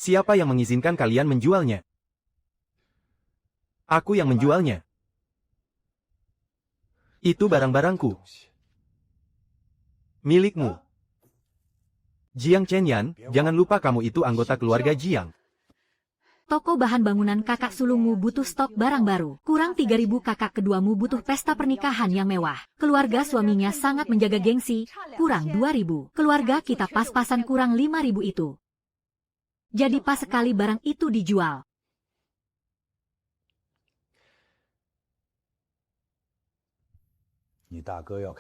Siapa yang mengizinkan kalian menjualnya? Aku yang menjualnya. Itu barang-barangku. Milikmu. Jiang Chenyan, jangan lupa kamu itu anggota keluarga Jiang. Toko bahan bangunan kakak sulungmu butuh stok barang baru. Kurang 3.000 kakak keduamu butuh pesta pernikahan yang mewah. Keluarga suaminya sangat menjaga gengsi. Kurang 2.000. Keluarga kita pas-pasan kurang 5.000 itu. Jadi pas sekali barang itu dijual.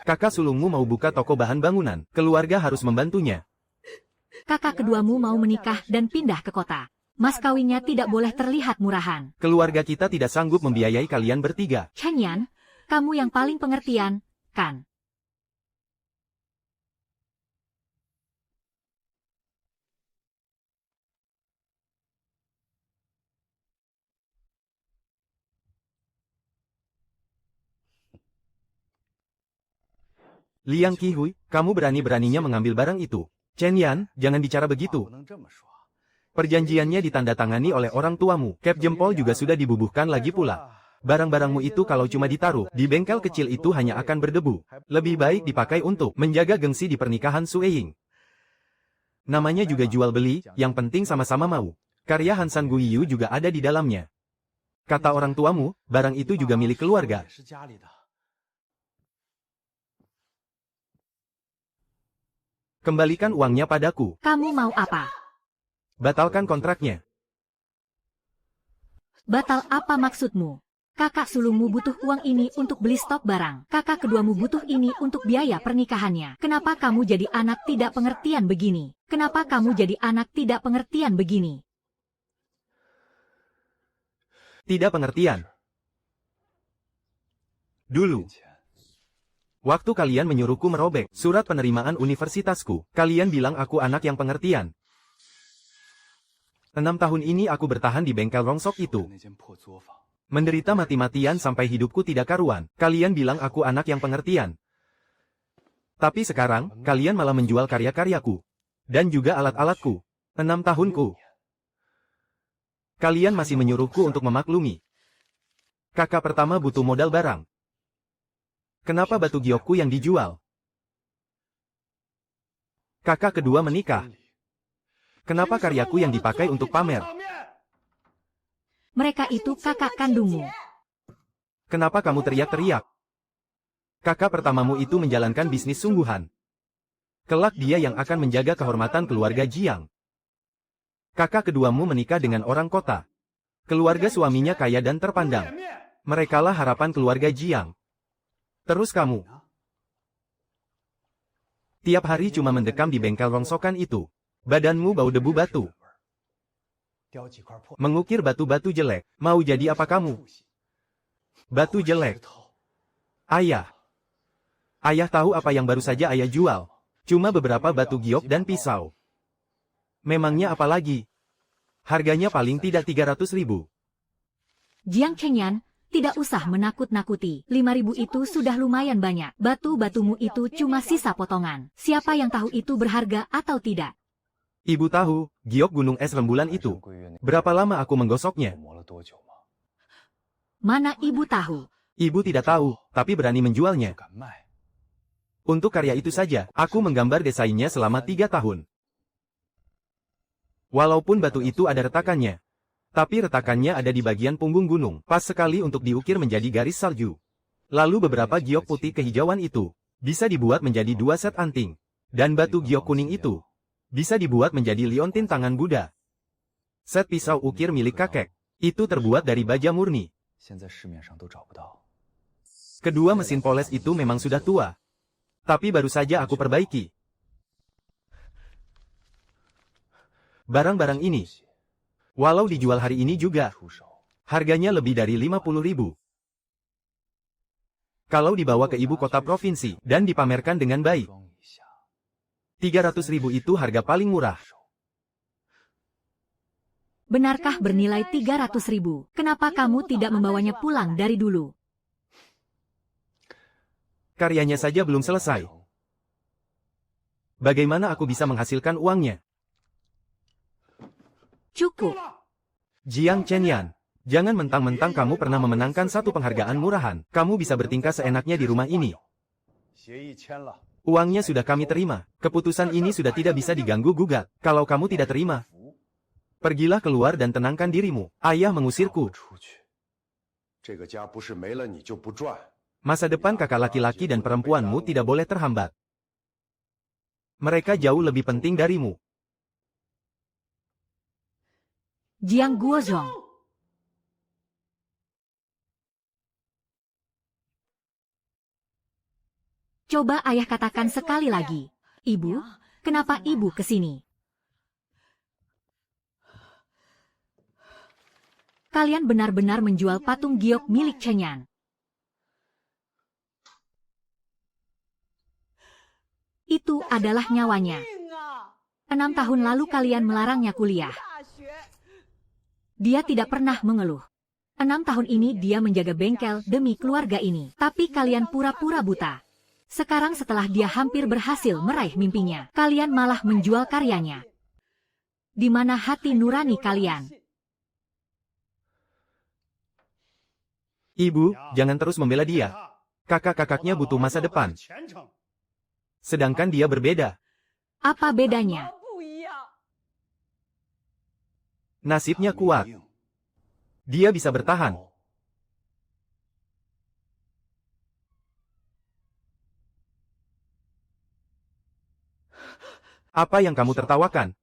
Kakak sulungmu mau buka toko bahan bangunan. Keluarga harus membantunya. Kakak keduamu mau menikah dan pindah ke kota. Mas kawinnya tidak boleh terlihat murahan. Keluarga kita tidak sanggup membiayai kalian bertiga. Chenyan, kamu yang paling pengertian, kan? Liang Qihui, kamu berani-beraninya mengambil barang itu. Chenyan, jangan bicara begitu. Perjanjiannya ditandatangani oleh orang tuamu. Cap jempol juga sudah dibubuhkan lagi pula. Barang-barangmu itu kalau cuma ditaruh di bengkel kecil itu hanya akan berdebu. Lebih baik dipakai untuk menjaga gengsi di pernikahan Sueying. Namanya juga jual beli, yang penting sama-sama mau. Karya Hansan Guiyu juga ada di dalamnya. Kata orang tuamu, barang itu juga milik keluarga. Kembalikan uangnya padaku. Kamu mau apa? Batalkan kontraknya. Batal apa maksudmu? Kakak sulungmu butuh uang ini untuk beli stok barang. Kakak keduamu butuh ini untuk biaya pernikahannya. Kenapa kamu jadi anak tidak pengertian begini? Kenapa kamu jadi anak tidak pengertian begini? Tidak pengertian. Dulu, waktu kalian menyuruhku merobek surat penerimaan universitasku, kalian bilang aku anak yang pengertian. 6 tahun ini aku bertahan di bengkel rongsok itu. Menderita mati-matian sampai hidupku tidak karuan. Kalian bilang aku anak yang pengertian. Tapi sekarang, kalian malah menjual karya-karyaku. Dan juga alat-alatku. 6 tahunku. Kalian masih menyuruhku untuk memaklumi. Kakak pertama butuh modal barang. Kenapa batu giokku yang dijual? Kakak kedua menikah. Kenapa karyaku yang dipakai untuk pamer? Mereka itu kakak kandungmu. Kenapa kamu teriak-teriak? Kakak pertamamu itu menjalankan bisnis sungguhan. Kelak dia yang akan menjaga kehormatan keluarga Jiang. Kakak keduamu menikah dengan orang kota. Keluarga suaminya kaya dan terpandang. Merekalah harapan keluarga Jiang. Terus kamu. Tiap hari cuma mendekam di bengkel rongsokan itu. Badanmu bau debu batu. Mengukir batu-batu jelek. Mau jadi apa kamu? Batu jelek. Ayah. Ayah tahu apa yang baru saja ayah jual. Cuma beberapa batu giok dan pisau. Memangnya apa lagi? Harganya paling tidak 300.000. Jiang Chenyan, tidak usah menakut-nakuti. 5.000 itu sudah lumayan banyak. Batu-batumu itu cuma sisa potongan. Siapa yang tahu itu berharga atau tidak? Ibu tahu, giok gunung es rembulan itu. Berapa lama aku menggosoknya? Mana ibu tahu? Ibu tidak tahu, tapi berani menjualnya. Untuk karya itu saja, aku menggambar desainnya selama 3 tahun. Walaupun batu itu ada retakannya. Tapi retakannya ada di bagian punggung gunung, pas sekali untuk diukir menjadi garis salju. Lalu beberapa giok putih kehijauan itu, bisa dibuat menjadi 2 set anting. Dan batu giok kuning itu, bisa dibuat menjadi liontin tangan Buddha. Set pisau ukir milik kakek, itu terbuat dari baja murni. Kedua mesin poles itu memang sudah tua. Tapi baru saja aku perbaiki. Barang-barang ini, walau dijual hari ini juga, harganya lebih dari 50.000. Kalau dibawa ke ibu kota provinsi dan dipamerkan dengan baik, 300.000 itu harga paling murah. Benarkah bernilai 300.000? Kenapa kamu tidak membawanya pulang dari dulu? Karyanya saja belum selesai. Bagaimana aku bisa menghasilkan uangnya? Cukup. Jiang Chenyan, jangan mentang-mentang kamu pernah memenangkan satu penghargaan murahan. Kamu bisa bertingkah seenaknya di rumah ini. Uangnya sudah kami terima. Keputusan ini sudah tidak bisa diganggu-gugat. Kalau kamu tidak terima, pergilah keluar dan tenangkan dirimu. Ayah mengusirku. Masa depan kakak laki-laki dan perempuanmu tidak boleh terhambat. Mereka jauh lebih penting darimu. Jiang Guozhong. Coba ayah katakan sekali lagi. Ibu, kenapa ibu ke sini? Kalian benar-benar menjual patung giok milik Chenyan. Itu adalah nyawanya. 6 tahun lalu kalian melarangnya kuliah. Dia tidak pernah mengeluh. 6 tahun ini dia menjaga bengkel demi keluarga ini. Tapi kalian pura-pura buta. Sekarang setelah dia hampir berhasil meraih mimpinya, kalian malah menjual karyanya. Di mana hati nurani kalian? Ibu, jangan terus membela dia. Kakak-kakaknya butuh masa depan. Sedangkan dia berbeda. Apa bedanya? Nasibnya kuat. Dia bisa bertahan. Apa yang kamu tertawakan?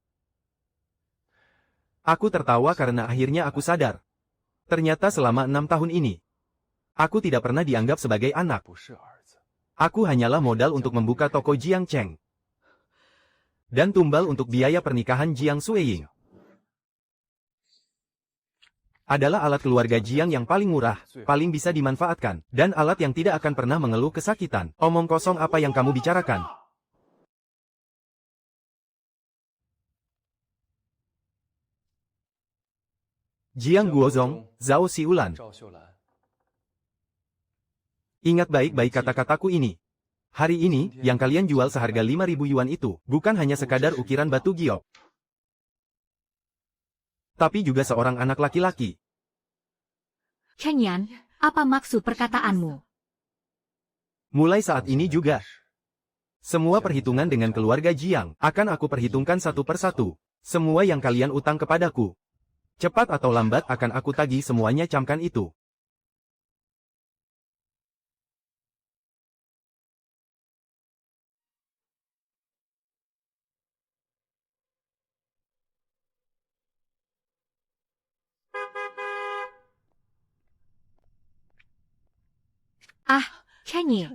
Aku tertawa karena akhirnya aku sadar. Ternyata selama 6 tahun ini, aku tidak pernah dianggap sebagai anak. Aku hanyalah modal untuk membuka toko Jiang Cheng. Dan tumbal untuk biaya pernikahan Jiang Sueying. Adalah alat keluarga Jiang yang paling murah, paling bisa dimanfaatkan, dan alat yang tidak akan pernah mengeluh kesakitan. Omong kosong apa yang kamu bicarakan? Jiang Guozhong, Zhao Xiulan. Ingat baik-baik kata-kataku ini. Hari ini, yang kalian jual seharga 5.000 yuan itu, bukan hanya sekadar ukiran batu giok. Tapi juga seorang anak laki-laki. Chenyan, apa maksud perkataanmu? Mulai saat ini juga. Semua perhitungan dengan keluarga Jiang, akan aku perhitungkan satu persatu. Semua yang kalian utang kepadaku. Cepat atau lambat akan aku tagih semuanya, camkan itu. Ah, Chenye.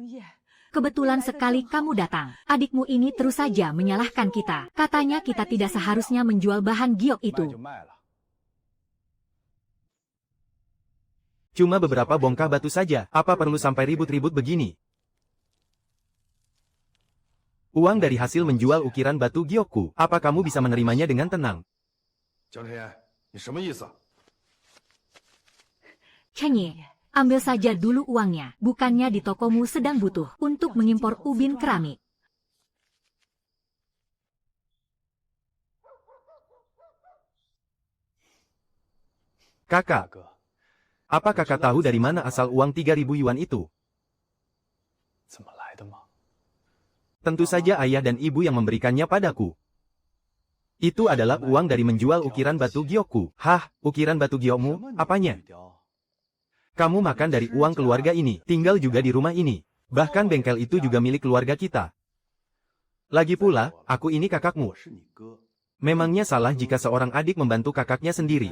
Kebetulan sekali kamu datang. Adikmu ini terus saja menyalahkan kita. Katanya kita tidak seharusnya menjual bahan giok itu. Cuma beberapa bongkah batu saja, apa perlu sampai ribut-ribut begini? Uang dari hasil menjual ukiran batu giokku, apa kamu bisa menerimanya dengan tenang? Chenye, ambil saja dulu uangnya. Bukannya di tokomu sedang butuh untuk mengimpor ubin keramik. Kakak. Apa kakak tahu dari mana asal uang 3.000 yuan itu? Tentu saja ayah dan ibu yang memberikannya padaku. Itu adalah uang dari menjual ukiran batu giokku. Hah, ukiran batu giokmu, apanya? Kamu makan dari uang keluarga ini, tinggal juga di rumah ini. Bahkan bengkel itu juga milik keluarga kita. Lagi pula, aku ini kakakmu. Memangnya salah jika seorang adik membantu kakaknya sendiri?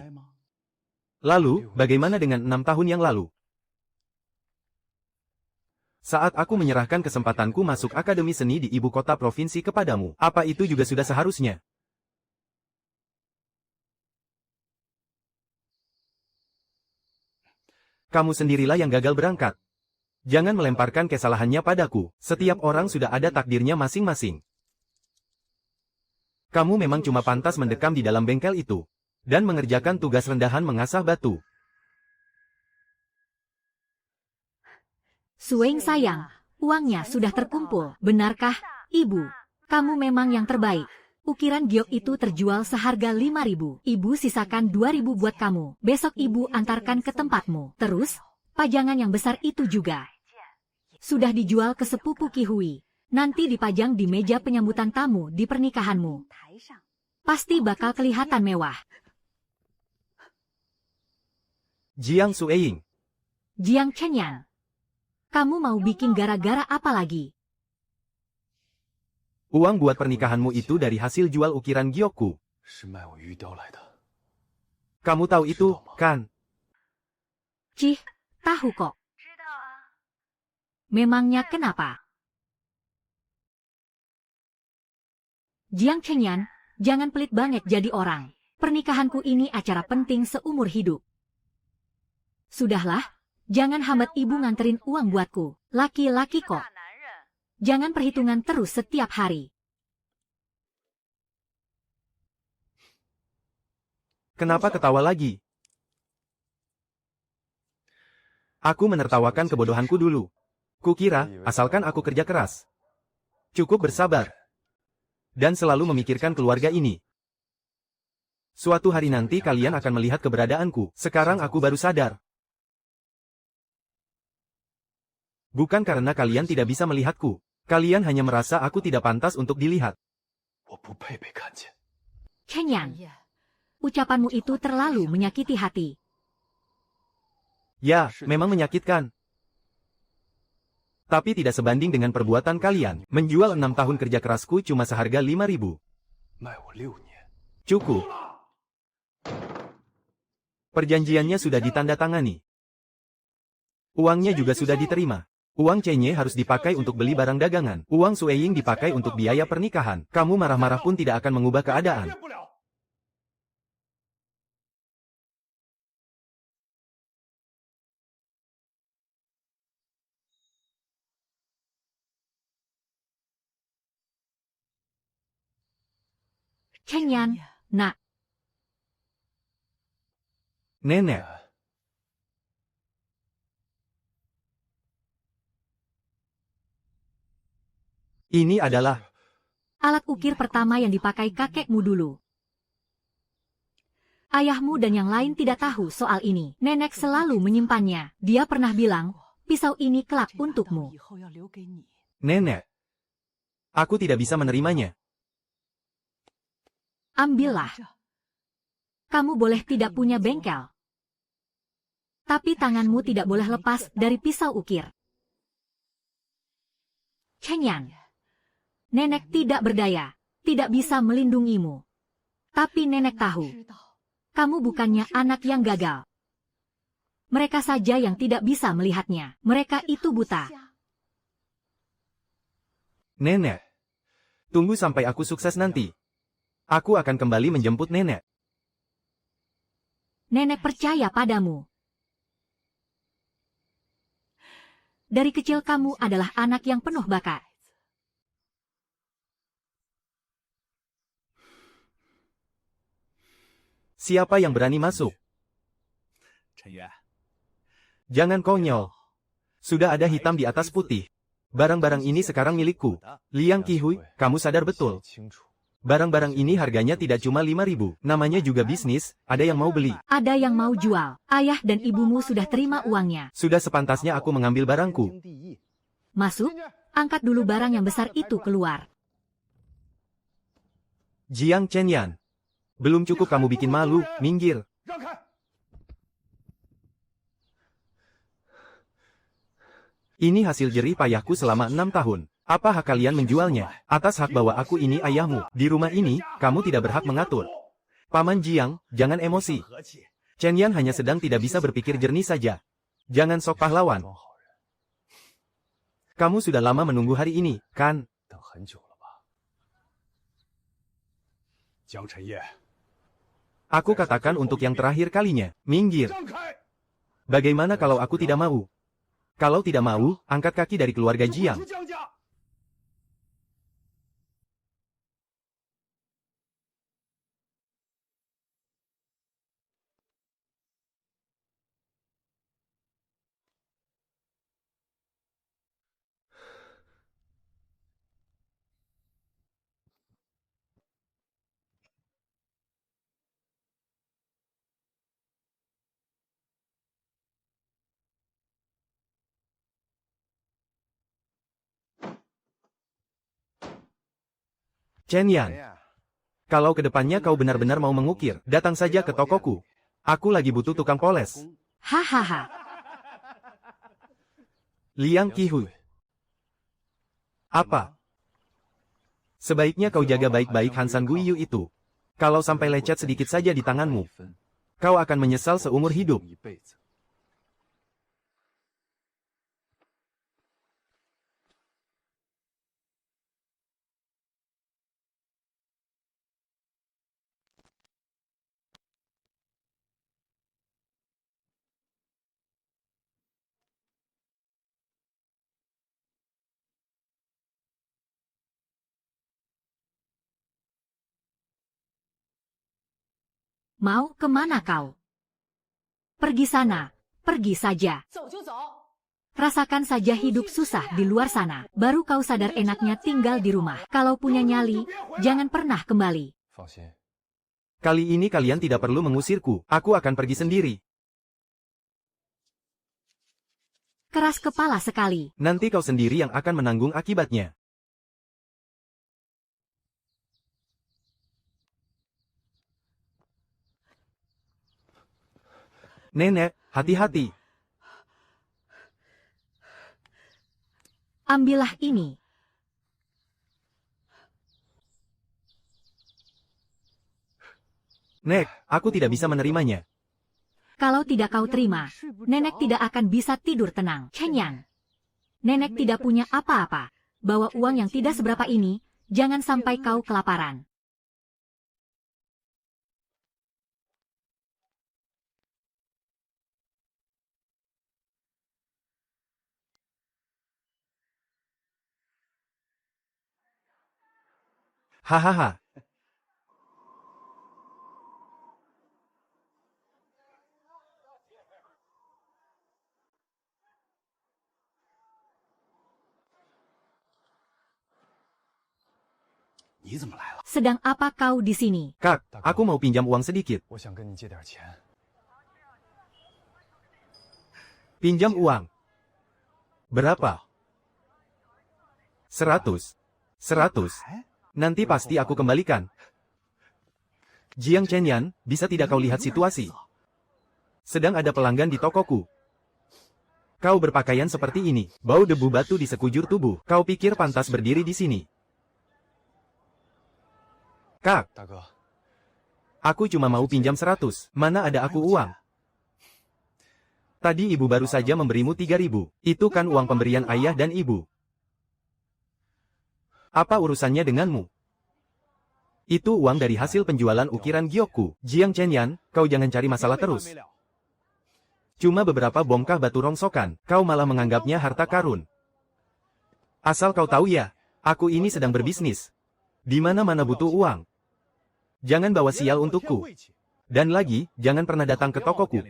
Lalu, bagaimana dengan 6 tahun yang lalu? Saat aku menyerahkan kesempatanku masuk Akademi Seni di ibu kota provinsi kepadamu, apa itu juga sudah seharusnya? Kamu sendirilah yang gagal berangkat. Jangan melemparkan kesalahannya padaku, setiap orang sudah ada takdirnya masing-masing. Kamu memang cuma pantas mendekam di dalam bengkel itu. Dan mengerjakan tugas rendahan mengasah batu. Sueng sayang, uangnya sudah terkumpul. Benarkah, ibu? Kamu memang yang terbaik. Ukiran giok itu terjual seharga 5.000. Ibu sisakan 2.000 buat kamu. Besok ibu antarkan ke tempatmu. Terus, pajangan yang besar itu juga. Sudah dijual ke sepupu Qi Hui. Nanti dipajang di meja penyambutan tamu di pernikahanmu. Pasti bakal kelihatan mewah. Jiang Sueying. Jiang Chenyan. Kamu mau bikin gara-gara apa lagi? Uang buat pernikahanmu itu dari hasil jual ukiran giokku. Kamu tahu itu, kan? Cih, tahu kok. Memangnya kenapa? Jiang Chenyan, jangan pelit banget jadi orang. Pernikahanku ini acara penting seumur hidup. Sudahlah, jangan hambat ibu nganterin uang buatku. Laki-laki kok. Jangan perhitungan terus setiap hari. Kenapa ketawa lagi? Aku menertawakan kebodohanku dulu. Kukira, asalkan aku kerja keras. Cukup bersabar. Dan selalu memikirkan keluarga ini. Suatu hari nanti kalian akan melihat keberadaanku. Sekarang aku baru sadar. Bukan karena kalian tidak bisa melihatku. Kalian hanya merasa aku tidak pantas untuk dilihat. Chenyan, ucapanmu itu terlalu menyakiti hati. Ya, memang menyakitkan. Tapi tidak sebanding dengan perbuatan kalian. Menjual 6 tahun kerja kerasku cuma seharga 5.000. Cukup. Perjanjiannya sudah ditandatangani. Uangnya juga sudah diterima. Uang Cenye harus dipakai untuk beli barang dagangan. Uang Sueying dipakai untuk biaya pernikahan. Kamu marah-marah pun tidak akan mengubah keadaan. Chenyan, nak. Nenek. Ini adalah Alat ukir pertama yang dipakai kakekmu dulu. Ayahmu dan yang lain tidak tahu soal ini. Nenek selalu menyimpannya. Dia pernah bilang, pisau ini kelak untukmu. nenek. Aku tidak bisa menerimanya. Ambillah. Kamu boleh tidak punya bengkel. Tapi tanganmu tidak boleh lepas dari pisau ukir. Chenyan. Nenek tidak berdaya, tidak bisa melindungimu. Tapi nenek tahu, kamu bukannya anak yang gagal. Mereka saja yang tidak bisa melihatnya. Mereka itu buta. Nenek. Tunggu sampai aku sukses nanti. Aku akan kembali menjemput nenek. Nenek percaya padamu. Dari kecil kamu adalah anak yang penuh bakat. Siapa yang berani masuk? Jangan konyol. Sudah ada hitam di atas putih. Barang-barang ini sekarang milikku. Liang Qihui, kamu sadar betul. Barang-barang ini harganya tidak cuma 5.000. Namanya juga bisnis, ada yang mau beli. Ada yang mau jual. Ayah dan ibumu sudah terima uangnya. Sudah sepantasnya aku mengambil barangku. Masuk, angkat dulu barang yang besar itu keluar. Jiang Chenyan. Belum cukup kamu bikin malu, minggir. Ini hasil jerih payahku selama 6 tahun. Apa hak kalian menjualnya? Atas hak bahwa aku ini ayahmu. Di rumah ini, kamu tidak berhak mengatur. Paman Jiang, jangan emosi. Chen Yan hanya sedang tidak bisa berpikir jernih saja. Jangan sok pahlawan. Kamu sudah lama menunggu hari ini, kan? Aku katakan untuk yang terakhir kalinya, minggir. Bagaimana kalau aku tidak mau? Kalau tidak mau, angkat kaki dari keluarga Jiang. Chen Yan, kalau kedepannya kau benar-benar mau mengukir, datang saja ke tokoku. Aku lagi butuh tukang poles. Hahaha. Liang Qihui. Apa? Sebaiknya kau jaga baik-baik Hansan Guiyu itu. Kalau sampai lecet sedikit saja di tanganmu, kau akan menyesal seumur hidup. Mau kemana kau? Pergi sana, pergi saja. Rasakan saja hidup susah di luar sana, baru kau sadar enaknya tinggal di rumah. Kalau punya nyali, jangan pernah kembali. Kali ini kalian tidak perlu mengusirku, aku akan pergi sendiri. Keras kepala sekali. Nanti kau sendiri yang akan menanggung akibatnya. Nenek, hati-hati. Ambillah ini. Nek, aku tidak bisa menerimanya. Kalau tidak kau terima, nenek tidak akan bisa tidur tenang. Chen Yan. Nenek tidak punya apa-apa. Bawa uang yang tidak seberapa ini, jangan sampai kau kelaparan. Hahaha. Sedang apa kau di sini? Kak, aku mau pinjam uang sedikit. Pinjam uang. Berapa? 100. 100. Nanti pasti aku kembalikan. Jiang Chen Yan, bisa tidak kau lihat situasi? Sedang ada pelanggan di tokoku. Kau berpakaian seperti ini, bau debu batu di sekujur tubuh. Kau pikir pantas berdiri di sini? Kak, aku cuma mau pinjam 100. Mana ada aku uang? Tadi ibu baru saja memberimu 3.000. Itu kan uang pemberian ayah dan ibu. Apa urusannya denganmu? Itu uang dari hasil penjualan ukiran Gyoku. Jiang Chen Yan, kau jangan cari masalah terus. Cuma beberapa bongkah batu rongsokan, kau malah menganggapnya harta karun. Asal kau tahu ya, aku ini sedang berbisnis. Di mana-mana butuh uang. Jangan bawa sial untukku. Dan lagi, jangan pernah datang ke tokoku.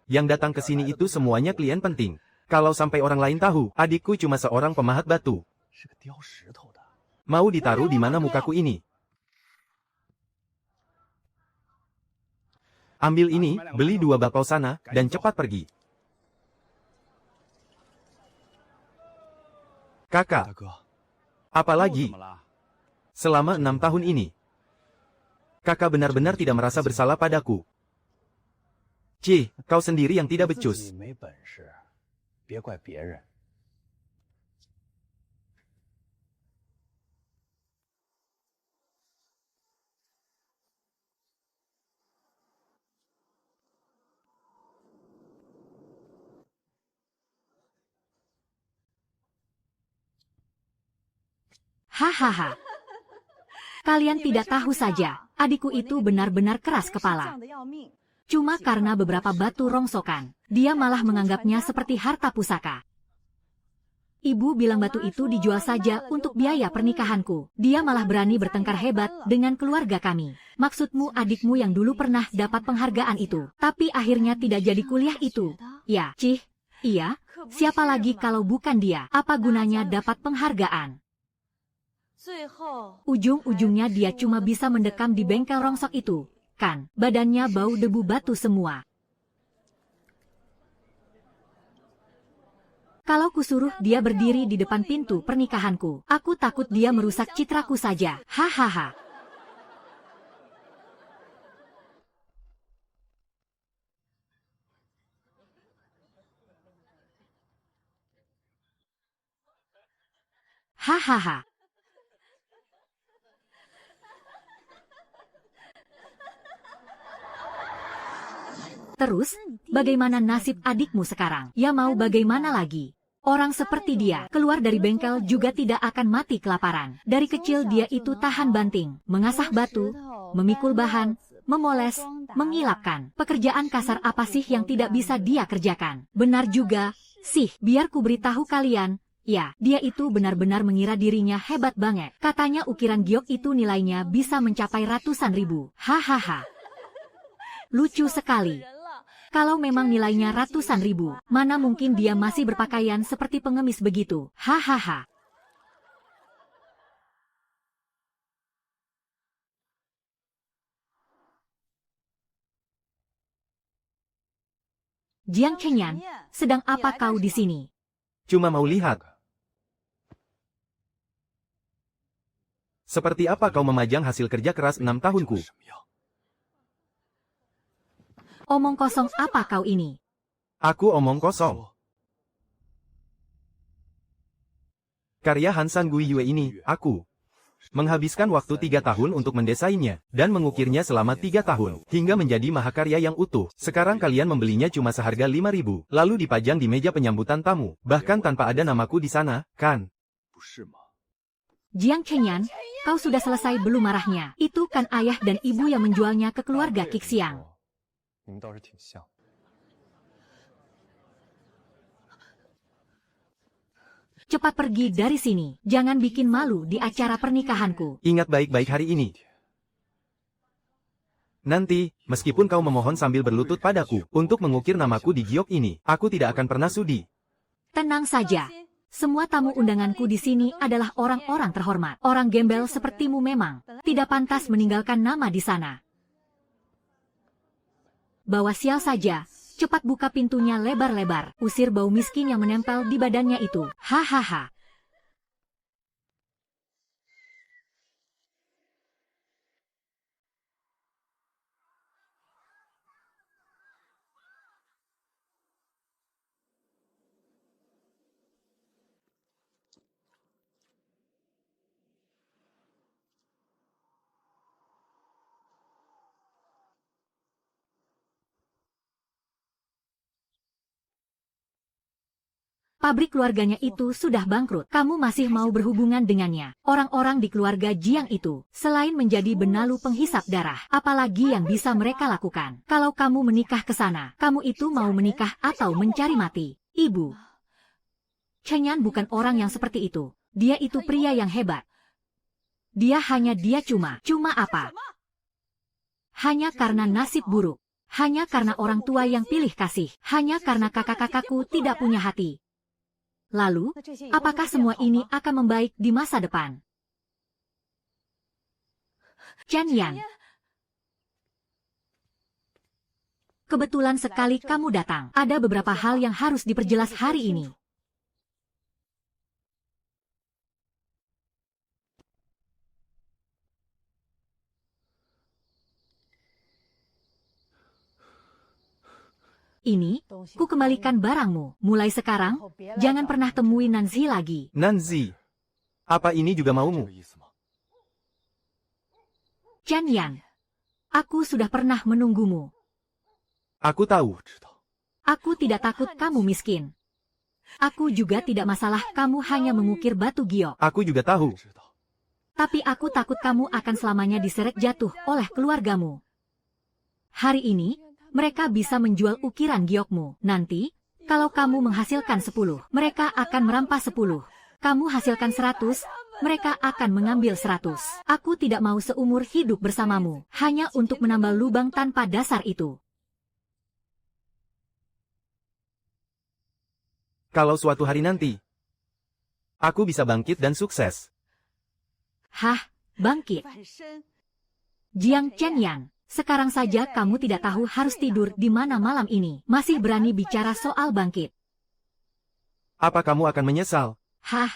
Yang datang ke sini itu semuanya klien penting. Kalau sampai orang lain tahu, adikku cuma seorang pemahat batu. Mau ditaruh di mana mukaku ini? Ambil ini, beli 2 bakpao sana, dan cepat pergi. Kakak, apalagi? Selama 6 tahun ini, kakak benar-benar tidak merasa bersalah padaku. Cih, kau sendiri yang tidak becus. Hahaha. Kalian tidak tahu saja, adikku itu benar-benar keras kepala. Cuma karena beberapa batu rongsokan, dia malah menganggapnya seperti harta pusaka. Ibu bilang batu itu dijual saja untuk biaya pernikahanku. Dia malah berani bertengkar hebat dengan keluarga kami. Maksudmu adikmu yang dulu pernah dapat penghargaan itu, tapi akhirnya tidak jadi kuliah itu. Ya, Cih, iya, siapa lagi kalau bukan dia? Apa gunanya dapat penghargaan? Ujung-ujungnya dia cuma bisa mendekam di bengkel rongsok itu. Kan, badannya bau debu batu semua. Kalau kusuruh dia berdiri di depan pintu pernikahanku, aku takut dia merusak citraku saja. Hahaha. Hahaha. Terus, bagaimana nasib adikmu sekarang? Ya mau bagaimana lagi? Orang seperti dia, keluar dari bengkel juga tidak akan mati kelaparan. Dari kecil dia itu tahan banting, mengasah batu, memikul bahan, memoles, mengilapkan. Pekerjaan kasar apa sih yang tidak bisa dia kerjakan? Benar juga, sih, biar ku beritahu kalian. Ya, dia itu benar-benar mengira dirinya hebat banget. Katanya ukiran giok itu nilainya bisa mencapai ratusan ribu. Hahaha. Lucu sekali. Kalau memang nilainya ratusan ribu, mana mungkin dia masih berpakaian seperti pengemis begitu? Hahaha. Jiang Chenyan, sedang apa kau di sini? Cuma mau lihat. Seperti apa kau memajang hasil kerja keras 6 tahunku? Omong kosong apa kau ini? Aku omong kosong. Karya Hansan Gui Yue ini, aku menghabiskan waktu 3 tahun untuk mendesainnya, dan mengukirnya selama 3 tahun, hingga menjadi mahakarya yang utuh. Sekarang kalian membelinya cuma seharga 5.000, lalu dipajang di meja penyambutan tamu, bahkan tanpa ada namaku di sana, kan? Jiang Chenyan, kau sudah selesai belum marahnya? Itu kan ayah dan ibu yang menjualnya ke keluarga Kixiang. Cepat pergi dari sini, jangan bikin malu di acara pernikahanku. Ingat baik-baik hari ini. Nanti, meskipun kau memohon sambil berlutut padaku, untuk mengukir namaku di giok ini, aku tidak akan pernah sudi. Tenang saja. Semua tamu undanganku di sini adalah orang-orang terhormat. Orang gembel sepertimu memang tidak pantas meninggalkan nama di sana. Bawa sial saja, cepat buka pintunya lebar-lebar, usir bau miskin yang menempel di badannya itu. Hahaha. Pabrik keluarganya itu sudah bangkrut. Kamu masih mau berhubungan dengannya. Orang-orang di keluarga Jiang itu, selain menjadi benalu penghisap darah, apalagi yang bisa mereka lakukan? Kalau kamu menikah ke sana, kamu itu mau menikah atau mencari mati? Ibu. Chenyan bukan orang yang seperti itu. Dia itu pria yang hebat. Dia cuma apa? Hanya karena nasib buruk. Hanya karena orang tua yang pilih kasih. Hanya karena kakak-kakakku tidak punya hati. Lalu, apakah semua ini akan membaik di masa depan? Chenyan. Kebetulan sekali kamu datang. Ada beberapa hal yang harus diperjelas hari ini. Ini, ku kembalikan barangmu. Mulai sekarang, jangan pernah temui Nanzi lagi. Nanzi, apa ini juga maumu? Chenyan, aku sudah pernah menunggumu. Aku tahu. Aku tidak takut kamu miskin. Aku juga tidak masalah kamu hanya mengukir batu giok. Aku juga tahu. Tapi aku takut kamu akan selamanya diseret jatuh oleh keluargamu. Hari ini, mereka bisa menjual ukiran giokmu. Nanti, kalau kamu menghasilkan 10, mereka akan merampas 10. Kamu hasilkan 100, mereka akan mengambil 100. Aku tidak mau seumur hidup bersamamu, hanya untuk menambal lubang tanpa dasar itu. Kalau suatu hari nanti, aku bisa bangkit dan sukses. Hah, bangkit? Jiang Chenyan. Sekarang saja kamu tidak tahu harus tidur di mana malam ini. Masih berani bicara soal bangkit. Apa kamu akan menyesal? Hah?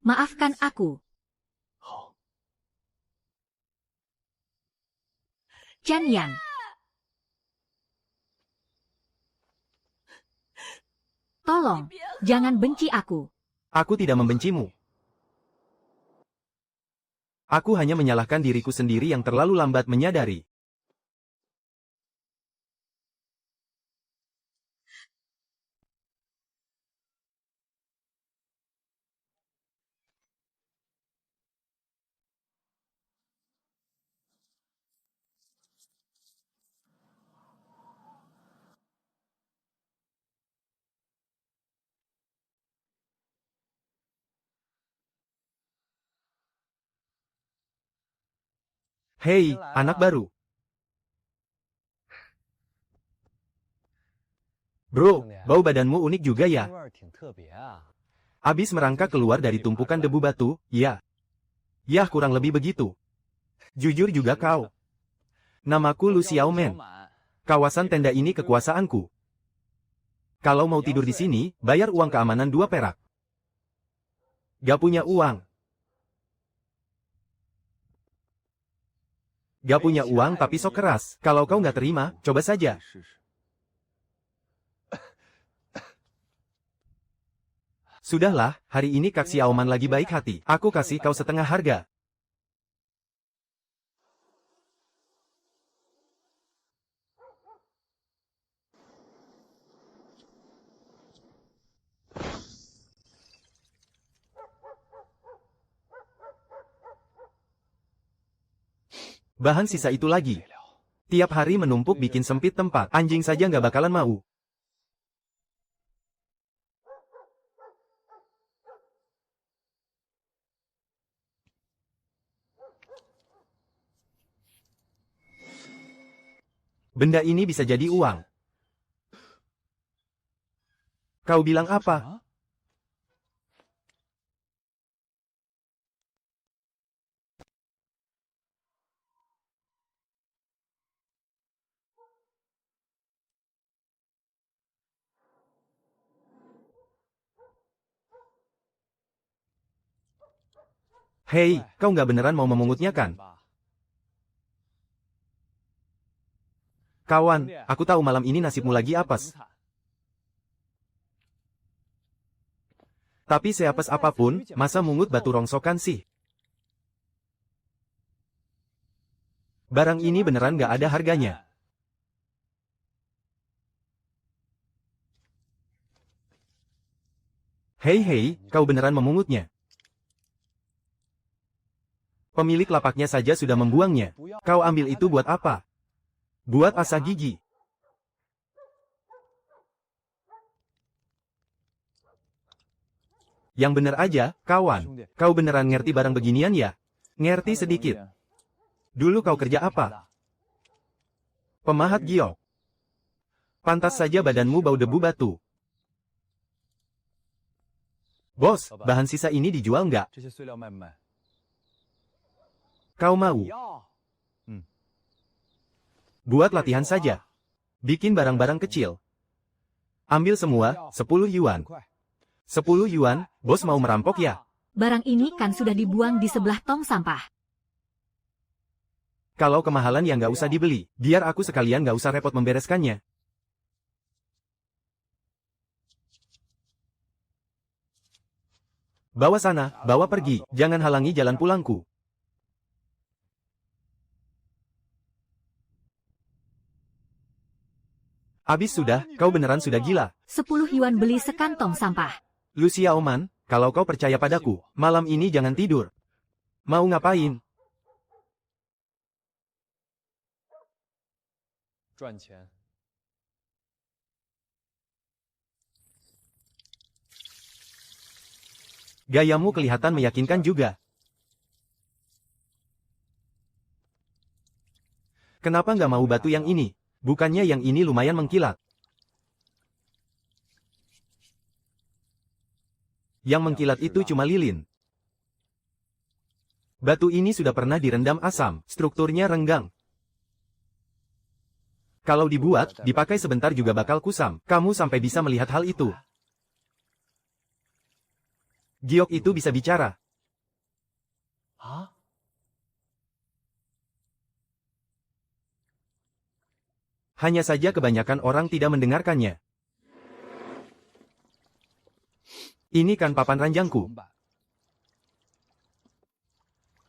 Maafkan aku. Chen Yan. Tolong, jangan benci aku. Aku tidak membencimu. Aku hanya menyalahkan diriku sendiri yang terlalu lambat menyadari. Hei, anak baru. Bro, bau badanmu unik juga ya. Abis merangkak keluar dari tumpukan debu batu, ya. Yah, kurang lebih begitu. Jujur juga kau. Namaku Lu Xiaomen. Kawasan tenda ini kekuasaanku. Kalau mau tidur di sini, bayar uang keamanan 2 perak. Gak punya uang. Gak punya uang tapi sok keras. Kalau kau nggak terima, coba saja. Sudahlah, hari ini Kak Xiaoman lagi baik hati. Aku kasih kau setengah harga. Bahan sisa itu lagi. Tiap hari menumpuk bikin sempit tempat. Anjing saja nggak bakalan mau. Benda ini bisa jadi uang. Kau bilang apa? Hei, kau nggak beneran mau memungutnya kan? Kawan, aku tahu malam ini nasibmu lagi apes. Tapi seapes apapun, masa mungut batu rongsokan sih? Barang ini beneran nggak ada harganya. Hei, kau beneran memungutnya? Pemilik lapaknya saja sudah membuangnya. Kau ambil itu buat apa? Buat asah gigi. Yang bener aja, kawan. Kau beneran ngerti barang beginian ya? Ngerti sedikit. Dulu kau kerja apa? Pemahat giok. Pantas saja badanmu bau debu batu. Bos, bahan sisa ini dijual nggak? Kau mau? Buat latihan saja. Bikin barang-barang kecil. Ambil semua, 10 yuan. 10 yuan, bos mau merampok ya? Barang ini kan sudah dibuang di sebelah tong sampah. Kalau kemahalan ya nggak usah dibeli. Biar aku sekalian nggak usah repot membereskannya. Bawa sana, bawa pergi. Jangan halangi jalan pulangku. Abis sudah, kau beneran sudah gila. 10 yuan beli sekantong sampah. Lu Xiaoman, kalau kau percaya padaku, malam ini jangan tidur. Mau ngapain? Gayamu kelihatan meyakinkan juga. Kenapa nggak mau batu yang ini? Bukannya yang ini lumayan mengkilat. Yang mengkilat itu cuma lilin. Batu ini sudah pernah direndam asam, strukturnya renggang. Kalau dibuat, dipakai sebentar juga bakal kusam. Kamu sampai bisa melihat hal itu. Giok itu bisa bicara. Hanya saja kebanyakan orang tidak mendengarkannya. Ini kan papan ranjangku.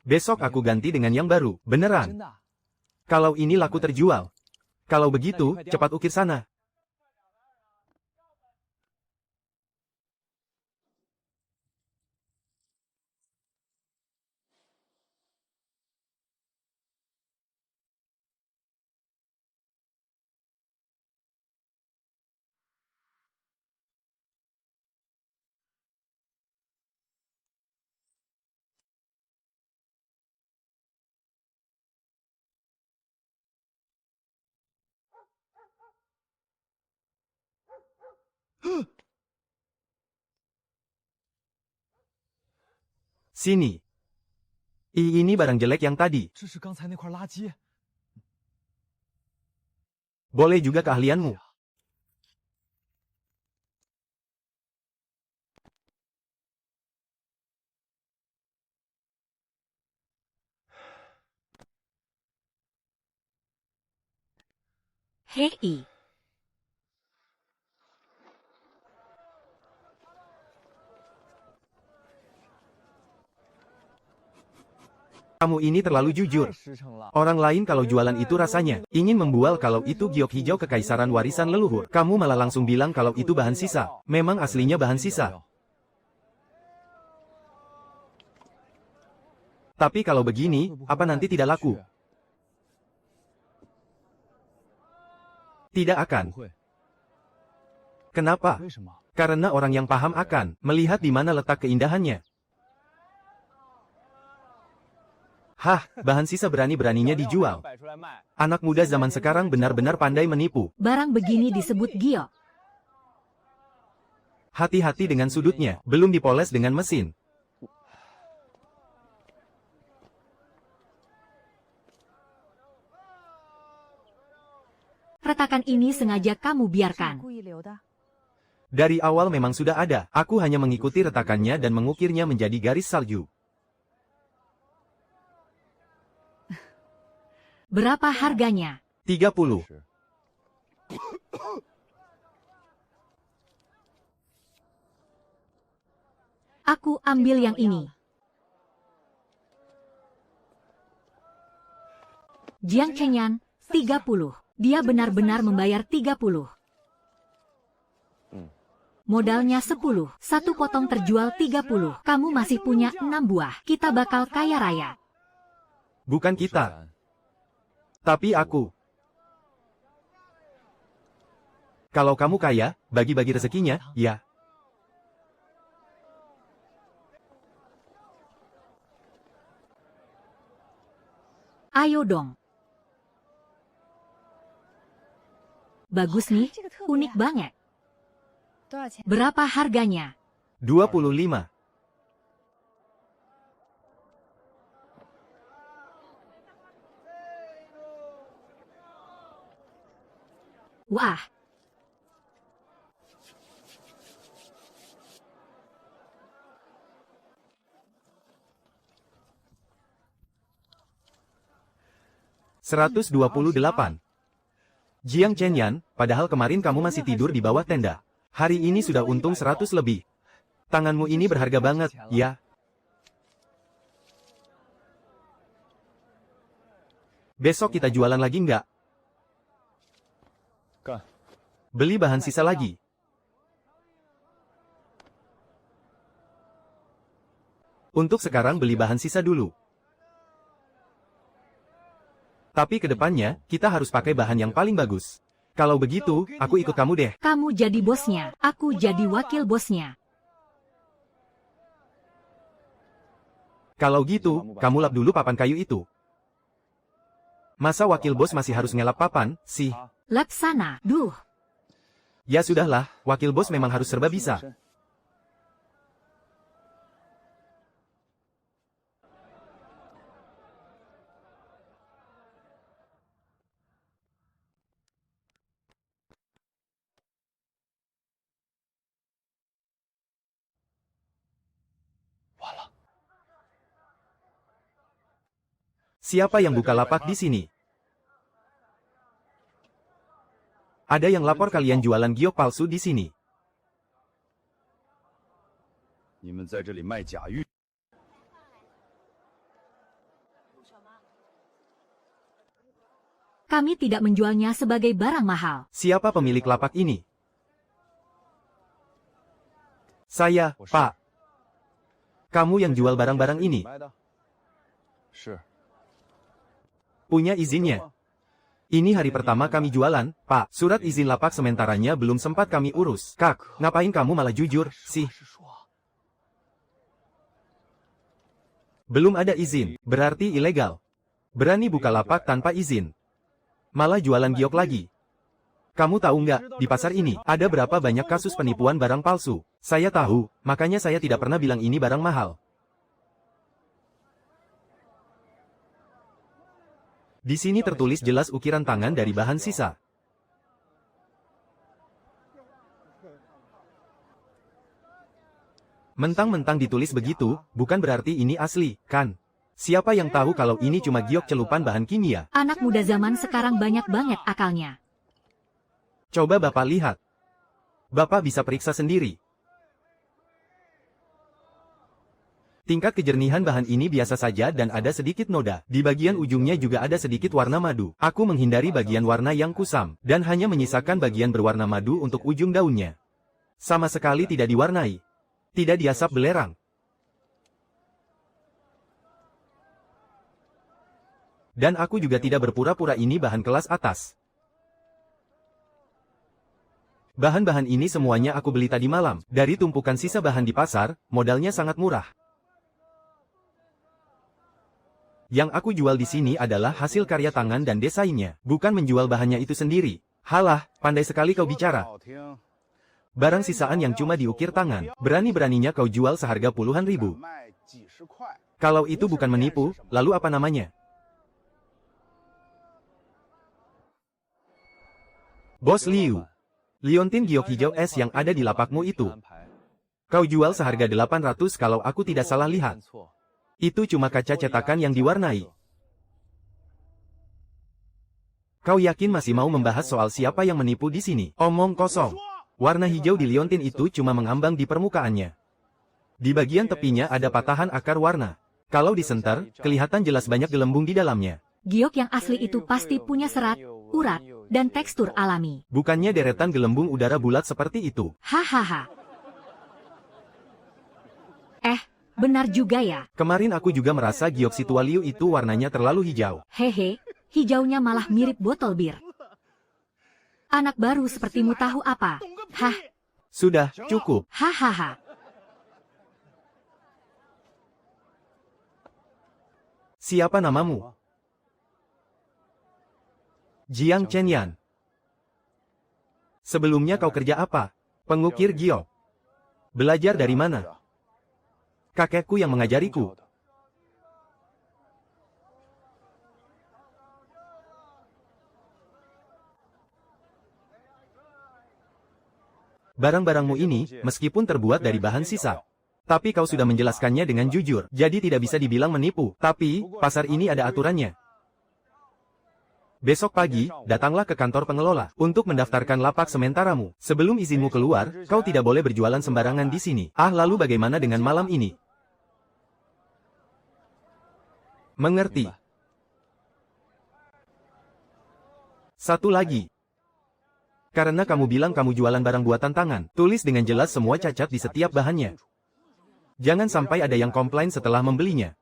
Besok aku ganti dengan yang baru, beneran. Kalau ini laku terjual. Kalau begitu, cepat ukir sana. Sini. Ini barang jelek yang tadi. Boleh juga keahlianmu. Hei. Kamu ini terlalu jujur. Orang lain kalau jualan itu rasanya ingin membual kalau itu giok hijau kekaisaran warisan leluhur. Kamu malah langsung bilang kalau itu bahan sisa. Memang aslinya bahan sisa. Tapi kalau begini, apa nanti tidak laku? Tidak akan. Kenapa? Karena orang yang paham akan melihat di mana letak keindahannya. Hah, bahan sisa berani-beraninya dijual. Anak muda zaman sekarang benar-benar pandai menipu. Barang begini disebut giok. Hati-hati dengan sudutnya, belum dipoles dengan mesin. Retakan ini sengaja kamu biarkan. Dari awal memang sudah ada, aku hanya mengikuti retakannya dan mengukirnya menjadi garis salju. Berapa harganya? 30. Aku ambil yang ini. Jiang Chenyan, 30. Dia benar-benar membayar 30. Modalnya 10. Satu potong terjual 30. Kamu masih punya 6 buah. Kita bakal kaya raya. Bukan kita. Tapi aku. Kalau kamu kaya, bagi-bagi rezekinya, ya. Ayo dong. Bagus nih, unik banget. Berapa harganya? 25. Wah. $128. Jiang Chenyan, padahal kemarin kamu masih tidur di bawah tenda. Hari ini sudah untung 100 lebih. Tanganmu ini berharga banget, ya. Besok kita jualan lagi nggak? Beli bahan sisa lagi. Untuk sekarang beli bahan sisa dulu. Tapi ke depannya, kita harus pakai bahan yang paling bagus. Kalau begitu, aku ikut kamu deh. Kamu jadi bosnya, aku jadi wakil bosnya. Kalau gitu, kamu lap dulu papan kayu itu. Masa wakil bos masih harus ngelap papan, sih? Lap sana, duh. Ya sudahlah, wakil bos memang harus serba bisa. Siapa yang buka lapak di sini? Ada yang lapor kalian jualan giok palsu di sini. 你们在这里卖假玉， Kami tidak menjualnya sebagai barang mahal. Siapa pemilik lapak ini? Saya, Pak. Kamu yang jual barang-barang ini. 买的。是。 Punya izinnya. Ini hari pertama kami jualan, Pak. Surat izin lapak sementaranya belum sempat kami urus. Kak, ngapain kamu malah jujur, sih? Belum ada izin, berarti ilegal. Berani buka lapak tanpa izin. Malah jualan giok lagi. Kamu tahu nggak, di pasar ini, ada berapa banyak kasus penipuan barang palsu? Saya tahu, makanya saya tidak pernah bilang ini barang mahal. Di sini tertulis jelas ukiran tangan dari bahan sisa. Mentang-mentang ditulis begitu, bukan berarti ini asli, kan? Siapa yang tahu kalau ini cuma giok celupan bahan kimia? Anak muda zaman sekarang banyak banget akalnya. Coba Bapak lihat. Bapak bisa periksa sendiri. Tingkat kejernihan bahan ini biasa saja dan ada sedikit noda. Di bagian ujungnya juga ada sedikit warna madu. Aku menghindari bagian warna yang kusam, dan hanya menyisakan bagian berwarna madu untuk ujung daunnya. Sama sekali tidak diwarnai. Tidak diasap belerang. Dan aku juga tidak berpura-pura ini bahan kelas atas. Bahan-bahan ini semuanya aku beli tadi malam. Dari tumpukan sisa bahan di pasar, modalnya sangat murah. Yang aku jual di sini adalah hasil karya tangan dan desainnya, bukan menjual bahannya itu sendiri. Halah, pandai sekali kau bicara. Barang sisaan yang cuma diukir tangan, berani-beraninya kau jual seharga puluhan ribu. Kalau itu bukan menipu, lalu apa namanya? Bos Liu, liontin giok hijau es yang ada di lapakmu itu. Kau jual seharga 800 kalau aku tidak salah lihat. Itu cuma kaca cetakan yang diwarnai. Kau yakin masih mau membahas soal siapa yang menipu di sini? Omong kosong. Warna hijau di liontin itu cuma mengambang di permukaannya. Di bagian tepinya ada patahan akar warna. Kalau disentar, kelihatan jelas banyak gelembung di dalamnya. Giok yang asli itu pasti punya serat, urat, dan tekstur alami. Bukannya deretan gelembung udara bulat seperti itu. Hahaha. Benar juga ya. Kemarin aku juga merasa giok si tua Liu itu warnanya terlalu hijau. Hehe, hijaunya malah mirip botol bir. Anak baru sepertimu tahu apa? Hah, Sudah, cukup. hahaha. Siapa namamu? Jiang Chenyan. Sebelumnya kau kerja apa? Pengukir giok. Belajar dari mana? Kakekku yang mengajariku. Barang-barangmu ini, meskipun terbuat dari bahan sisa. Tapi kau sudah menjelaskannya dengan jujur, jadi tidak bisa dibilang menipu. Tapi, pasar ini ada aturannya. Besok pagi, datanglah ke kantor pengelola untuk mendaftarkan lapak sementaramu. Sebelum izinmu keluar, kau tidak boleh berjualan sembarangan di sini. Lalu bagaimana dengan malam ini? Mengerti. Satu lagi. Karena kamu bilang kamu jualan barang buatan tangan, tulis dengan jelas semua cacat di setiap bahannya. Jangan sampai ada yang komplain setelah membelinya.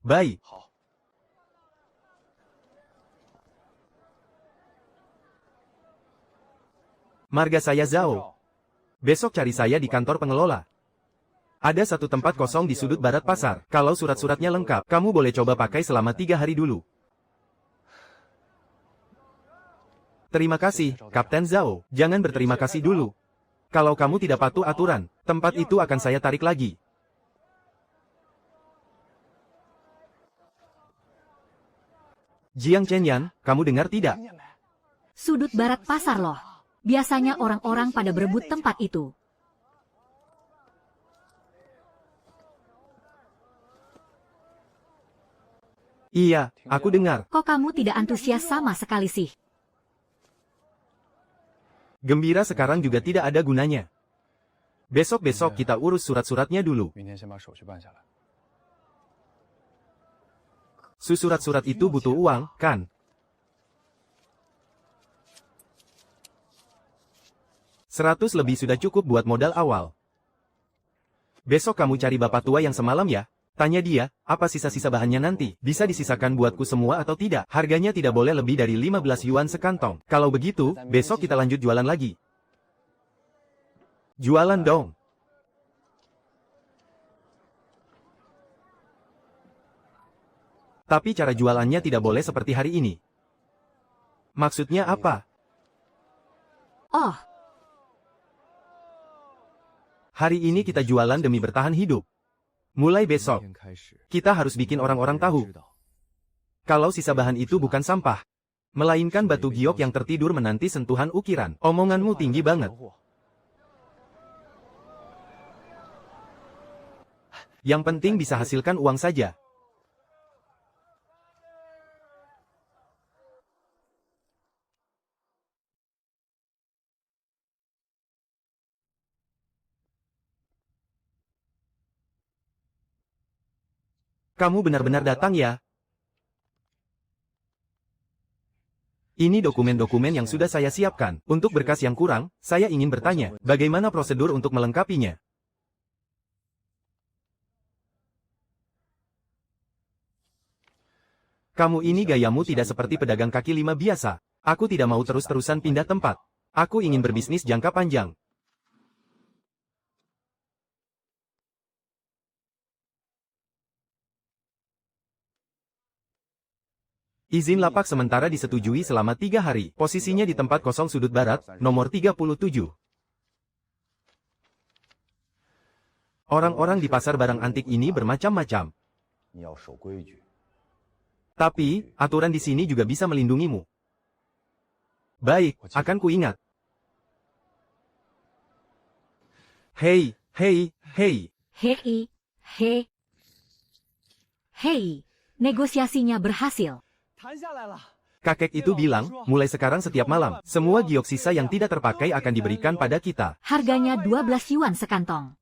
Baik. Marga saya Zhao. Besok cari saya di kantor pengelola. Ada satu tempat kosong di sudut barat pasar. Kalau surat-suratnya lengkap, kamu boleh coba pakai selama 3 hari dulu. Terima kasih, Kapten Zhao. Jangan berterima kasih dulu. Kalau kamu tidak patuh aturan, tempat itu akan saya tarik lagi. Jiang Chenyan, kamu dengar tidak? Sudut barat pasar loh. Biasanya orang-orang pada berebut tempat itu. Iya, aku dengar. Kok kamu tidak antusias sama sekali sih? Gembira sekarang juga tidak ada gunanya. Besok-besok kita urus surat-suratnya dulu. 明天先把手续办下来。 Surat-surat itu butuh uang, kan? Seratus lebih sudah cukup buat modal awal. Besok kamu cari bapak tua yang semalam ya. Tanya dia, apa sisa-sisa bahannya nanti? Bisa disisakan buatku semua atau tidak? Harganya tidak boleh lebih dari 15 yuan sekantong. Kalau begitu, besok kita lanjut jualan lagi. Jualan dong. Tapi cara jualannya tidak boleh seperti hari ini. Maksudnya apa? Oh, Hari ini kita jualan demi bertahan hidup. Mulai besok, 明天开始， kita harus bikin orang-orang tahu. 知道 Kalau sisa bahan itu bukan sampah, melainkan batu giok yang tertidur menanti sentuhan ukiran. Omonganmu tinggi banget. Yang penting bisa hasilkan uang saja. Kamu benar-benar datang ya? Ini dokumen-dokumen yang sudah saya siapkan. Untuk berkas yang kurang, saya ingin bertanya, bagaimana prosedur untuk melengkapinya? Kamu ini gayamu tidak seperti pedagang kaki lima biasa. Aku tidak mau terus-terusan pindah tempat. Aku ingin berbisnis jangka panjang. Izin lapak sementara disetujui selama 3 hari. Posisinya di tempat kosong sudut barat, nomor 37. Orang-orang di pasar barang antik ini bermacam-macam. 你要守规矩。 Tapi, aturan di sini juga bisa melindungimu. Baik, akan kuingat. Hei, hei, hei. hei, hei. Negosiasinya berhasil. Kakek itu bilang, mulai sekarang setiap malam, semua giok sisa yang tidak terpakai akan diberikan pada kita. Harganya 12 yuan sekantong.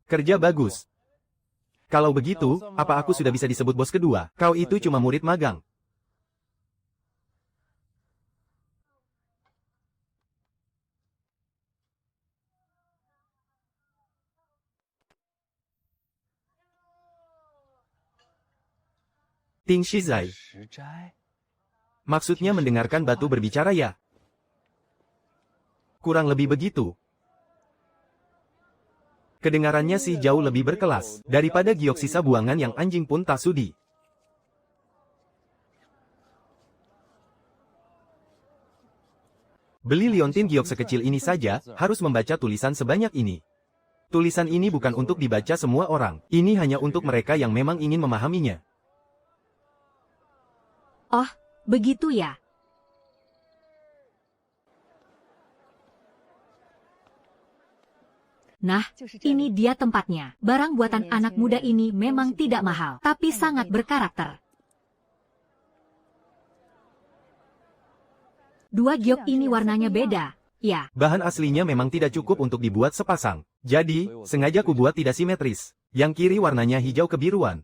Kerja bagus. Kalau begitu, apa aku sudah bisa disebut bos kedua? Kau itu cuma murid magang. Ting Shizai. 石斋， Maksudnya mendengarkan batu berbicara ya? Kurang lebih begitu. Kedengarannya sih jauh lebih berkelas, daripada giok sisa buangan yang anjing pun tak sudi. Beli liontin giok sekecil ini saja, harus membaca tulisan sebanyak ini. Tulisan ini bukan untuk dibaca semua orang, ini hanya untuk mereka yang memang ingin memahaminya. Oh, begitu ya. Nah, ini dia tempatnya. Barang buatan anak muda ini memang tidak mahal, tapi sangat berkarakter. Dua giok ini warnanya beda, ya. Bahan aslinya memang tidak cukup untuk dibuat sepasang. Jadi, sengaja kubuat tidak simetris. Yang kiri warnanya hijau kebiruan.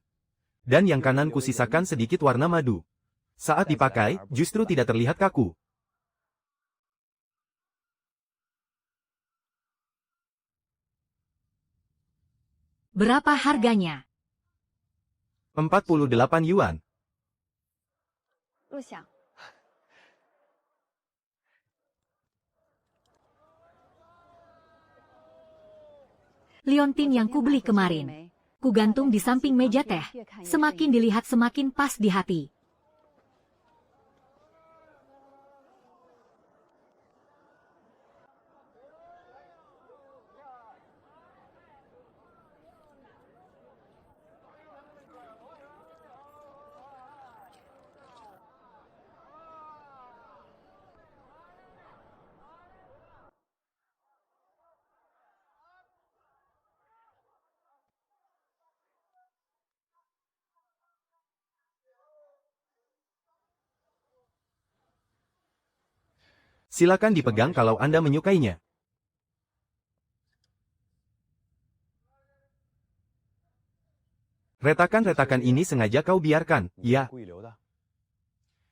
Dan yang kanan kusisakan sedikit warna madu. Saat dipakai, justru tidak terlihat kaku. Berapa harganya? 48 yuan. 录响。 Liontin yang kubeli kemarin. Kugantung di samping meja teh. Semakin dilihat semakin pas di hati. Silakan dipegang kalau Anda menyukainya. Retakan-retakan ini sengaja kau biarkan, ya. 故意留的。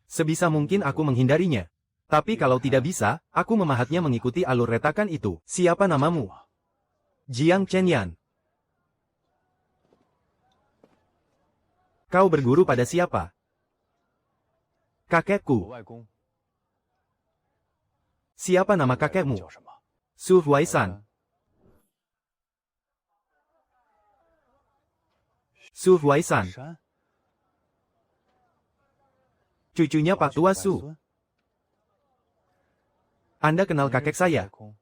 Sebisa mungkin aku menghindarinya. Tapi kalau tidak bisa, aku memahatnya mengikuti alur retakan itu. Siapa namamu? Jiang Chenyan. Kau berguru pada siapa? 我 Kakekku. 外公 Siapa nama 叫 kakekmu? 什么？ Su Huaisan. Su Huaisan. 山。 Cucunya Pak Tua Su. 孙 Anda kenal kakek saya. 外公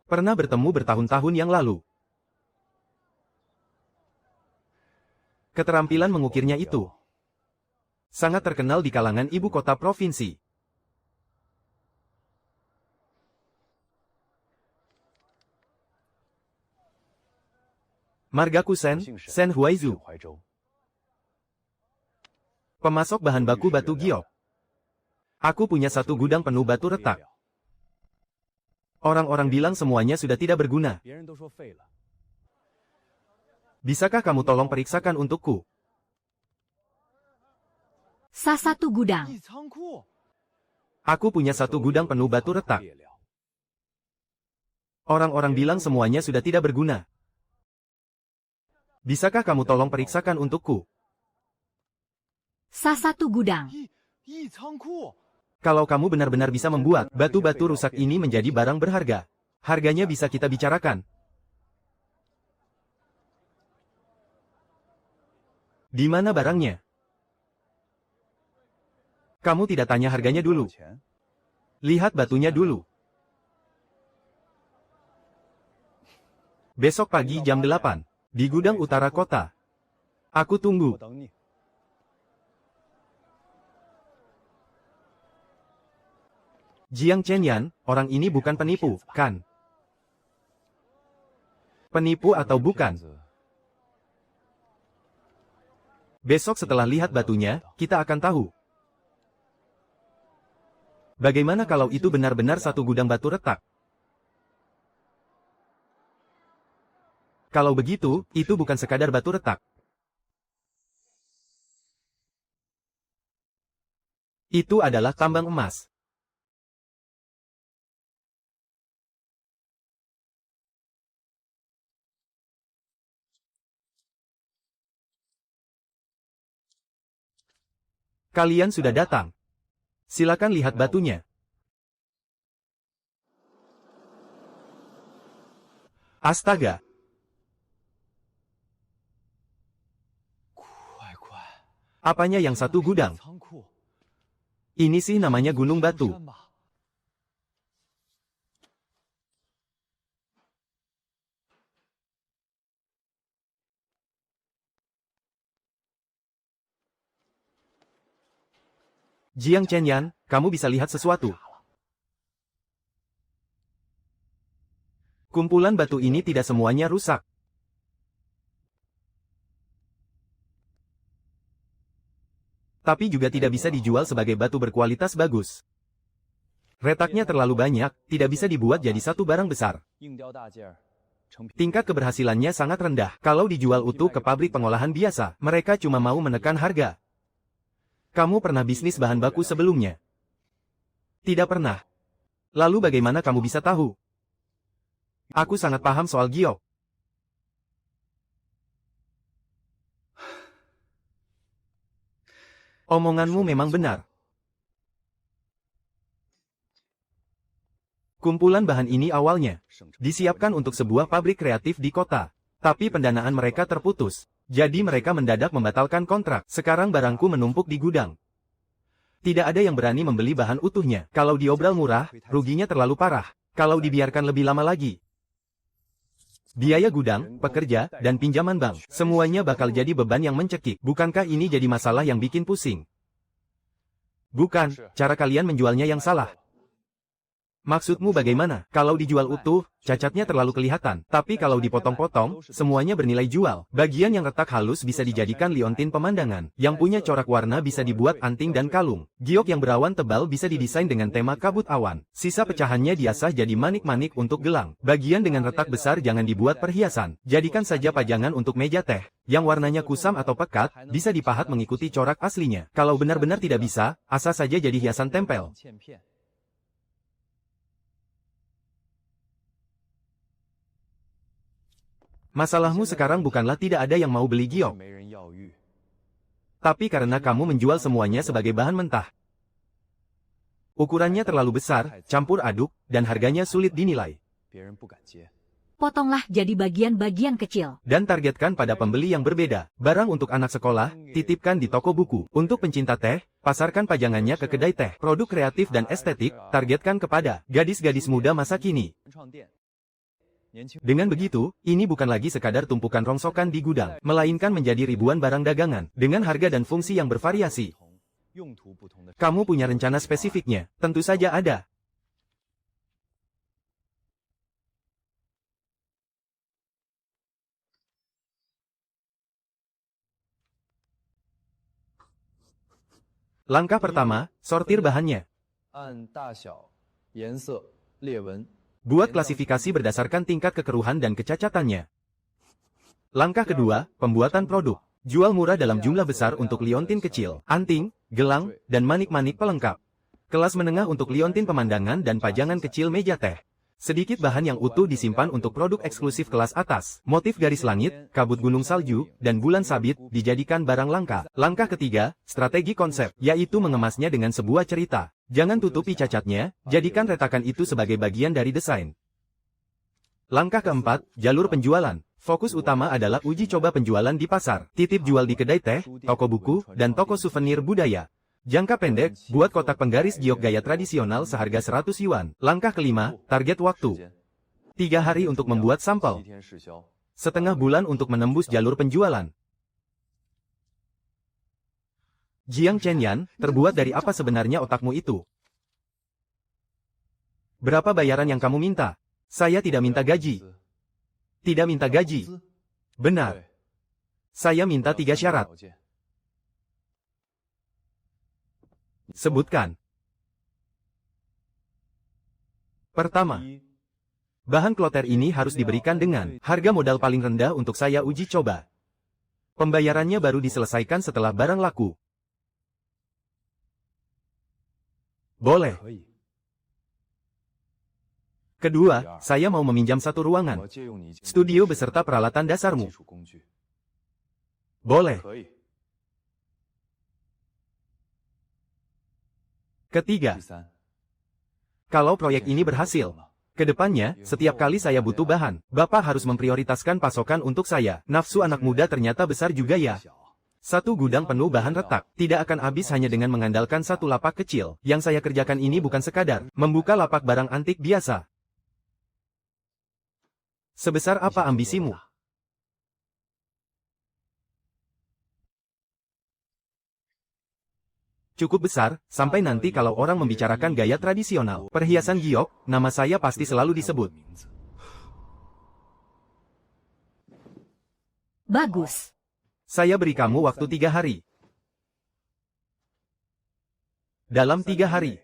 Pernah bertemu bertahun-tahun yang lalu. Keterampilan mengukirnya itu sangat terkenal di kalangan ibu kota provinsi. Margaku Sen, 姓沈 Sen Huaizu, 沈怀州 pemasok bahan baku batu giok. Aku punya satu gudang penuh batu retak. Orang-orang bilang semuanya sudah tidak berguna. 别人都说废了。 Bisakah kamu tolong periksakan untukku? Satu gudang. 一仓库。 Aku punya satu gudang penuh batu retak. 裂了 Orang-orang bilang semuanya sudah tidak berguna. Bisakah kamu tolong periksakan untukku? Satu gudang. 一仓库。 Kalau kamu benar-benar bisa membuat batu-batu rusak ini menjadi barang berharga, harganya bisa kita bicarakan. Di mana barangnya? Kamu tidak tanya harganya 多少 dulu. 钱？ Lihat batunya dulu. Besok pagi jam 8, di gudang utara kota. Aku 我 tunggu. 等你。 Jiang Chenyan, orang ini bukan penipu, kan? Penipu atau bukan? Besok setelah lihat batunya, kita akan tahu. Bagaimana kalau itu benar-benar satu gudang batu retak? Kalau begitu, itu bukan sekadar batu retak. Itu adalah tambang emas. Kalian sudah datang. Silakan lihat batunya. Astaga, 快快！ apanya yang satu gudang? 仓库。 Ini sih namanya gunung batu. 山吧 Jiang Chenyan, kamu bisa lihat sesuatu. Kumpulan batu ini tidak semuanya rusak. Tapi juga tidak bisa dijual sebagai batu berkualitas bagus. Retaknya terlalu banyak, tidak bisa dibuat jadi satu barang besar. 硬雕大件儿，成品 Tingkat keberhasilannya sangat rendah. Kalau dijual utuh ke pabrik pengolahan biasa, mereka cuma mau menekan harga. Kamu pernah bisnis bahan baku sebelumnya? Tidak pernah. Lalu bagaimana kamu bisa tahu? Aku sangat paham soal giok. Omonganmu memang benar. Kumpulan bahan ini awalnya 省成 disiapkan untuk sebuah pabrik kreatif di kota. Tapi pendanaan mereka terputus. Jadi mereka mendadak membatalkan kontrak. Sekarang barangku menumpuk di gudang. Tidak ada yang berani membeli bahan utuhnya. Kalau diobral murah, ruginya terlalu parah. Kalau dibiarkan lebih lama lagi, biaya gudang, pekerja, dan pinjaman bank, semuanya bakal jadi beban yang mencekik. Bukankah ini jadi masalah yang bikin pusing? Bukan, cara kalian menjualnya yang salah. Maksudmu bagaimana? Kalau dijual utuh, cacatnya terlalu kelihatan. Tapi kalau dipotong-potong, semuanya bernilai jual. Bagian yang retak halus bisa dijadikan liontin pemandangan. Yang punya corak warna bisa dibuat anting dan kalung. Giok yang berawan tebal bisa didesain dengan tema kabut awan. Sisa pecahannya diasah jadi manik-manik untuk gelang. Bagian dengan retak besar jangan dibuat perhiasan. Jadikan saja pajangan untuk meja teh. Yang warnanya kusam atau pekat, bisa dipahat mengikuti corak aslinya. Kalau benar-benar tidak bisa, asah saja jadi hiasan tempel. Masalahmu sekarang bukanlah tidak ada yang mau beli giok, tapi karena kamu menjual semuanya sebagai bahan mentah. Ukurannya terlalu besar, campur aduk, dan harganya sulit dinilai. Potonglah jadi bagian-bagian kecil. Dan targetkan pada pembeli yang berbeda. Barang untuk anak sekolah, titipkan di toko buku. Untuk pencinta teh, pasarkan pajangannya ke kedai teh. Produk kreatif dan estetik, targetkan kepada gadis-gadis muda masa kini. Dengan begitu, ini bukan lagi sekadar tumpukan rongsokan di gudang, melainkan menjadi ribuan barang dagangan, dengan harga dan fungsi yang bervariasi. Kamu punya rencana spesifiknya? Tentu saja ada. Langkah pertama, sortir bahannya. Buat klasifikasi berdasarkan tingkat kekeruhan dan kecacatannya. Langkah kedua, pembuatan produk. Jual murah dalam jumlah besar untuk liontin kecil, anting, gelang, dan manik-manik pelengkap. Kelas menengah untuk liontin pemandangan dan pajangan kecil meja teh. Sedikit bahan yang utuh disimpan untuk produk eksklusif kelas atas. Motif garis langit, kabut gunung salju, dan bulan sabit dijadikan barang langka. Langkah ketiga, strategi konsep, yaitu mengemasnya dengan sebuah cerita. Jangan tutupi cacatnya, jadikan retakan itu sebagai bagian dari desain. Langkah keempat, jalur penjualan. Fokus utama adalah uji coba penjualan di pasar. Titip jual di kedai teh, toko buku, dan toko souvenir budaya. Jangka pendek, buat kotak penggaris giok gaya tradisional seharga 100 yuan. Langkah kelima, target waktu. 3 hari untuk membuat sampel. Setengah bulan untuk menembus jalur penjualan. Jiang Chenyan, terbuat dari apa sebenarnya otakmu itu? Berapa bayaran yang kamu minta? Saya tidak minta gaji. Tidak minta gaji. Benar. Saya minta 3 syarat. Sebutkan. Pertama, bahan kloter ini harus diberikan dengan harga modal paling rendah untuk saya uji coba. Pembayarannya baru diselesaikan setelah barang laku. Boleh. Kedua, saya mau meminjam satu ruangan. Studio beserta peralatan dasarmu. Boleh. Ketiga, kalau proyek ini berhasil, kedepannya, setiap kali saya butuh bahan, Bapak harus memprioritaskan pasokan untuk saya. Nafsu anak muda ternyata besar juga ya. Satu gudang penuh bahan retak, tidak akan habis hanya dengan mengandalkan satu lapak kecil. Yang saya kerjakan ini bukan sekadar membuka lapak barang antik biasa. Sebesar apa ambisimu? Cukup besar, sampai nanti kalau orang membicarakan gaya tradisional, perhiasan giok, nama saya pasti selalu disebut. Bagus. Saya beri kamu waktu 3 hari. Dalam 3 hari,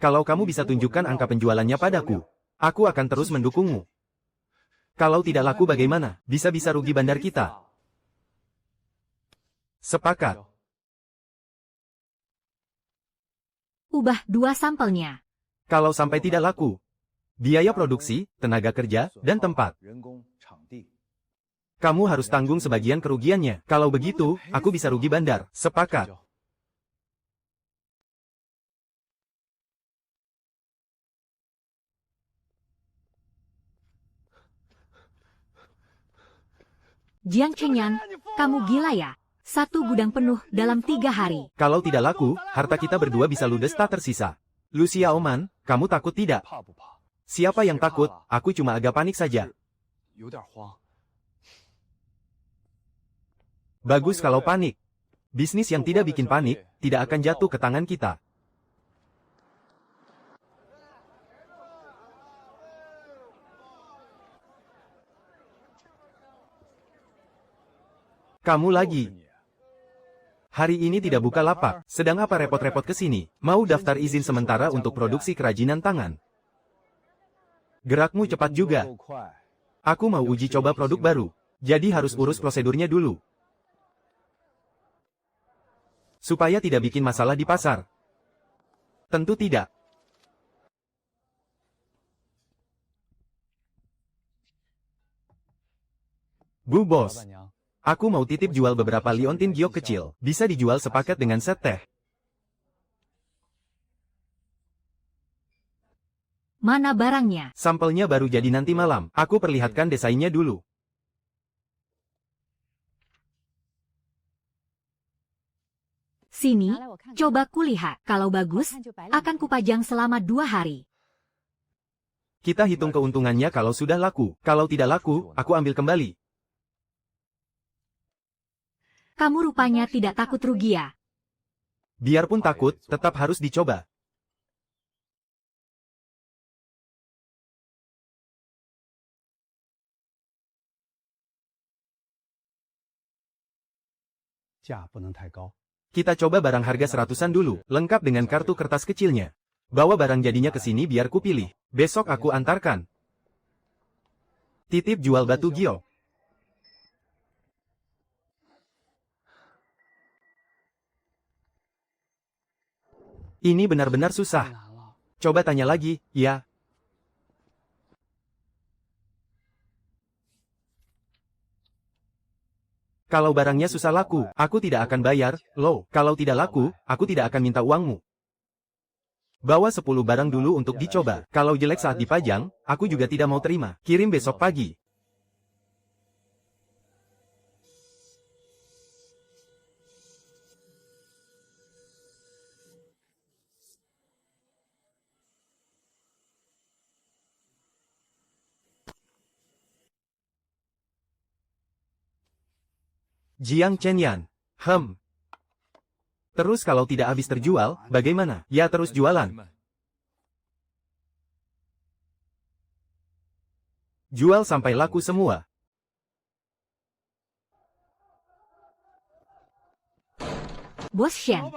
kalau kamu bisa tunjukkan angka penjualannya padaku, aku akan terus mendukungmu. Kalau tidak laku bagaimana? Bisa-bisa rugi bandar kita. Sepakat. Ubah 2 sampelnya. Kalau sampai tidak laku, biaya produksi, tenaga kerja, dan tempat. Kamu harus tanggung sebagian kerugiannya. Kalau begitu, aku bisa rugi bandar. Sepakat. Jiang Chenyan, kamu gila ya? Satu gudang penuh dalam 3 hari. Kalau tidak laku, harta kita berdua bisa ludes tak tersisa. Lu Xiaoman, kamu takut tidak? Siapa yang takut? Aku cuma agak panik saja. Bagus kalau panik. Bisnis yang tidak bikin panik, tidak akan jatuh ke tangan kita. Kamu lagi. Hari ini tidak buka lapak, sedang apa repot-repot ke sini? Mau daftar izin sementara untuk produksi kerajinan tangan. Gerakmu cepat juga. Aku mau uji coba produk baru, jadi harus urus prosedurnya dulu. Supaya tidak bikin masalah di pasar. Tentu tidak. Bu Bos, aku mau titip jual beberapa liontin giok kecil, bisa dijual sepaket dengan set teh. Mana barangnya? Sampelnya baru jadi nanti malam, aku perlihatkan desainnya dulu. Sini, coba kulihat. Kalau bagus, akan kupajang selama 2 hari. Kita hitung keuntungannya kalau sudah laku. Kalau tidak laku, aku ambil kembali. Kamu rupanya tidak takut rugi ya? Biarpun takut, tetap harus dicoba. Kita coba barang harga seratusan dulu, lengkap dengan kartu kertas kecilnya. Bawa barang jadinya ke sini biar kupilih. Besok aku antarkan. Titip jual batu giok. Ini benar-benar susah. Coba tanya lagi, ya. Kalau barangnya susah laku, aku tidak akan bayar, loh. Kalau tidak laku, aku tidak akan minta uangmu. Bawa 10 barang dulu untuk dicoba. Kalau jelek saat dipajang, aku juga tidak mau terima. Kirim besok pagi. Jiang Chenyan. Terus kalau tidak habis terjual, bagaimana? Ya terus jualan. Jual sampai laku semua. Bos Shen,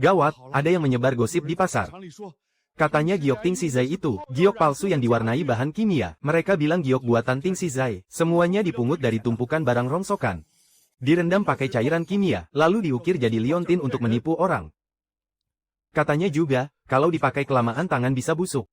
Gawat, ada yang menyebar gosip di pasar. Katanya giok Ting Shizai itu, giok palsu yang diwarnai bahan kimia. Mereka bilang giok buatan Ting Shizai. Semuanya dipungut dari tumpukan barang rongsokan. Direndam pakai cairan kimia, lalu diukir jadi liontin untuk menipu orang. Katanya juga, kalau dipakai kelamaan tangan bisa busuk.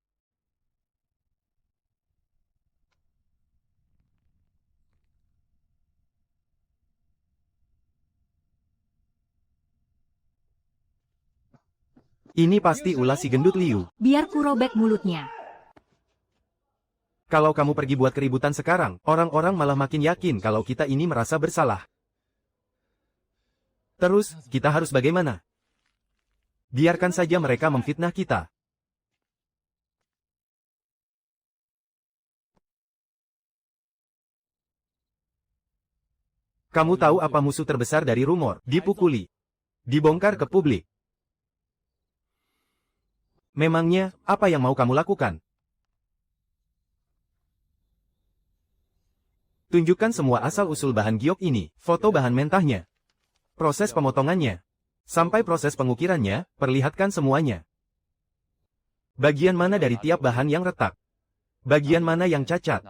Ini pasti ulah si gendut Liu. biar ku robek mulutnya. Kalau kamu pergi buat keributan sekarang, orang-orang malah makin yakin kalau kita ini merasa bersalah. Terus, kita harus bagaimana? Biarkan saja mereka memfitnah kita. Kamu tahu apa musuh terbesar dari rumor? Dipukuli. Dibongkar ke publik. Memangnya, apa yang mau kamu lakukan? Tunjukkan semua asal-usul bahan giok ini, foto bahan mentahnya, proses pemotongannya, sampai proses pengukirannya, perlihatkan semuanya. Bagian mana dari tiap bahan yang retak? Bagian mana yang cacat?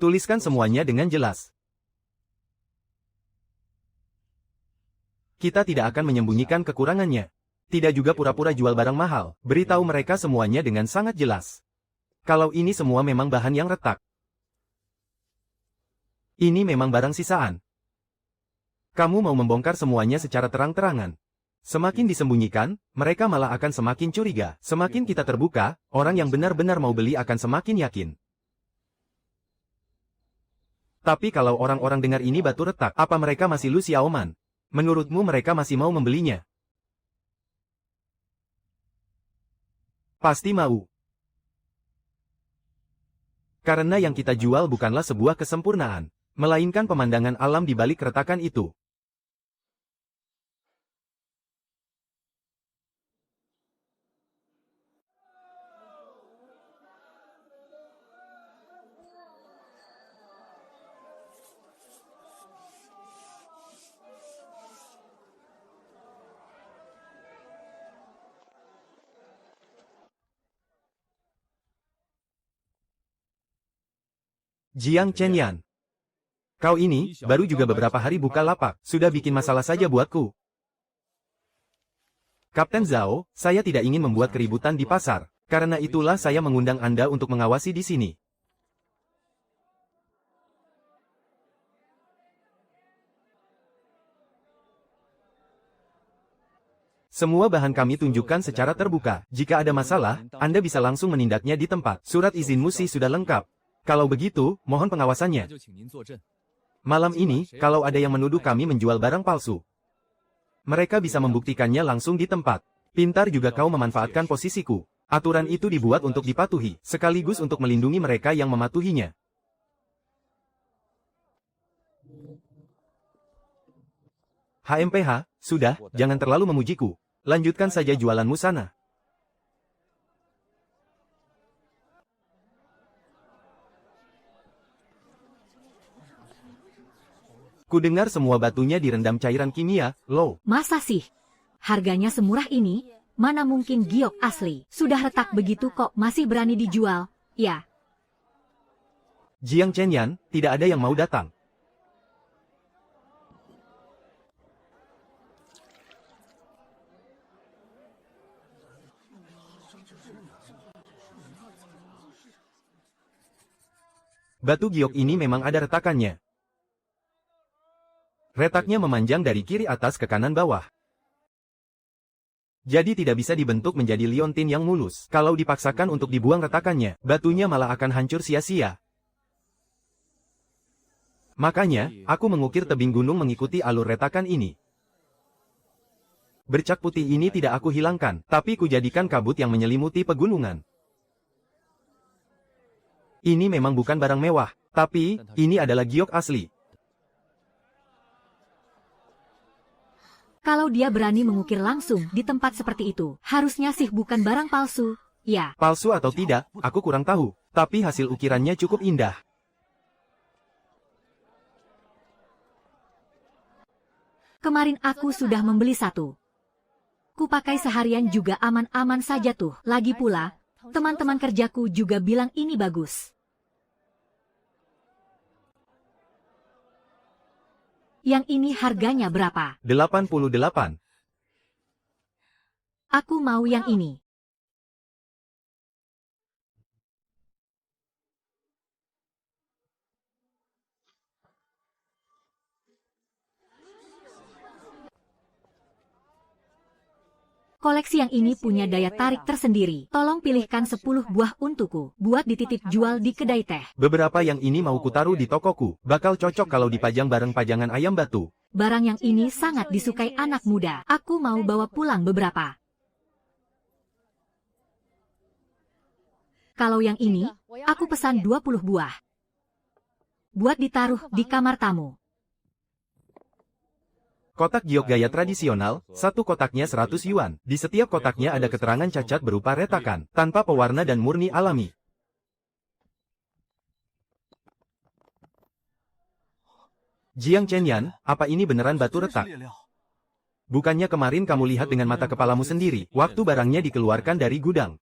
Tuliskan semuanya dengan jelas. Kita tidak akan menyembunyikan kekurangannya. Tidak juga pura-pura jual barang mahal. Beritahu mereka semuanya dengan sangat jelas. Kalau ini semua memang bahan yang retak. Ini memang barang sisaan. Kamu mau membongkar semuanya secara terang-terangan. Semakin disembunyikan, mereka malah akan semakin curiga. Semakin kita terbuka, orang yang benar-benar mau beli akan semakin yakin. Tapi kalau orang-orang dengar ini batu retak, apa mereka masih Lu Xiaoman? Menurutmu mereka masih mau membelinya? Pasti mau. Karena yang kita jual bukanlah sebuah kesempurnaan, melainkan pemandangan alam di balik keretakan itu. Jiang Chenyan. Kau ini, baru juga beberapa hari buka lapak, sudah bikin masalah saja buatku. Kapten Zhao, saya tidak ingin membuat keributan di pasar. Karena itulah saya mengundang Anda untuk mengawasi di sini. Semua bahan kami tunjukkan secara terbuka. Jika ada masalah, Anda bisa langsung menindaknya di tempat. Surat izin musi sudah lengkap. Kalau begitu, mohon pengawasannya. Malam ini, kalau ada yang menuduh kami menjual barang palsu, mereka bisa membuktikannya langsung di tempat. Pintar juga kau memanfaatkan posisiku. Aturan itu dibuat untuk dipatuhi, sekaligus untuk melindungi mereka yang mematuhinya. HMPH, sudah, jangan terlalu memujiku. Lanjutkan saja jualanmu sana. Kudengar semua batunya direndam cairan kimia, loh. Masa sih? Harganya semurah ini? Mana mungkin giok asli? Sudah retak begitu kok masih berani dijual? Ya. Jiang Chenyan, tidak ada yang mau datang. Batu giok ini memang ada retakannya. Retaknya memanjang dari kiri atas ke kanan bawah. Jadi tidak bisa dibentuk menjadi liontin yang mulus. Kalau dipaksakan untuk dibuang retakannya, batunya malah akan hancur sia-sia. Makanya, aku mengukir tebing gunung mengikuti alur retakan ini. Bercak putih ini tidak aku hilangkan, tapi kujadikan kabut yang menyelimuti pegunungan. Ini memang bukan barang mewah, tapi ini adalah giok asli. Kalau dia berani mengukir langsung di tempat seperti itu, harusnya sih bukan barang palsu. Ya. Palsu atau tidak, aku kurang tahu, tapi hasil ukirannya cukup indah. Kemarin aku sudah membeli satu. Kupakai seharian juga aman-aman saja tuh. Lagi pula, teman-teman kerjaku juga bilang ini bagus. Yang ini harganya berapa? 88. Aku mau yang ini. Koleksi yang ini punya daya tarik tersendiri. Tolong pilihkan 10 buah untukku. Buat dititip jual di kedai teh. Beberapa yang ini mau kutaruh di tokoku. Bakal cocok kalau dipajang bareng pajangan ayam batu. Barang yang ini sangat disukai anak muda. Aku mau bawa pulang beberapa. Kalau yang ini, aku pesan 20 buah. Buat ditaruh di kamar tamu. Kotak giok gaya tradisional, satu kotaknya 100 yuan. Di setiap kotaknya ada keterangan cacat berupa retakan, tanpa pewarna dan murni alami. Jiang Chenyan, apa ini beneran batu retak? Bukannya kemarin kamu lihat dengan mata kepalamu sendiri, waktu barangnya dikeluarkan dari gudang.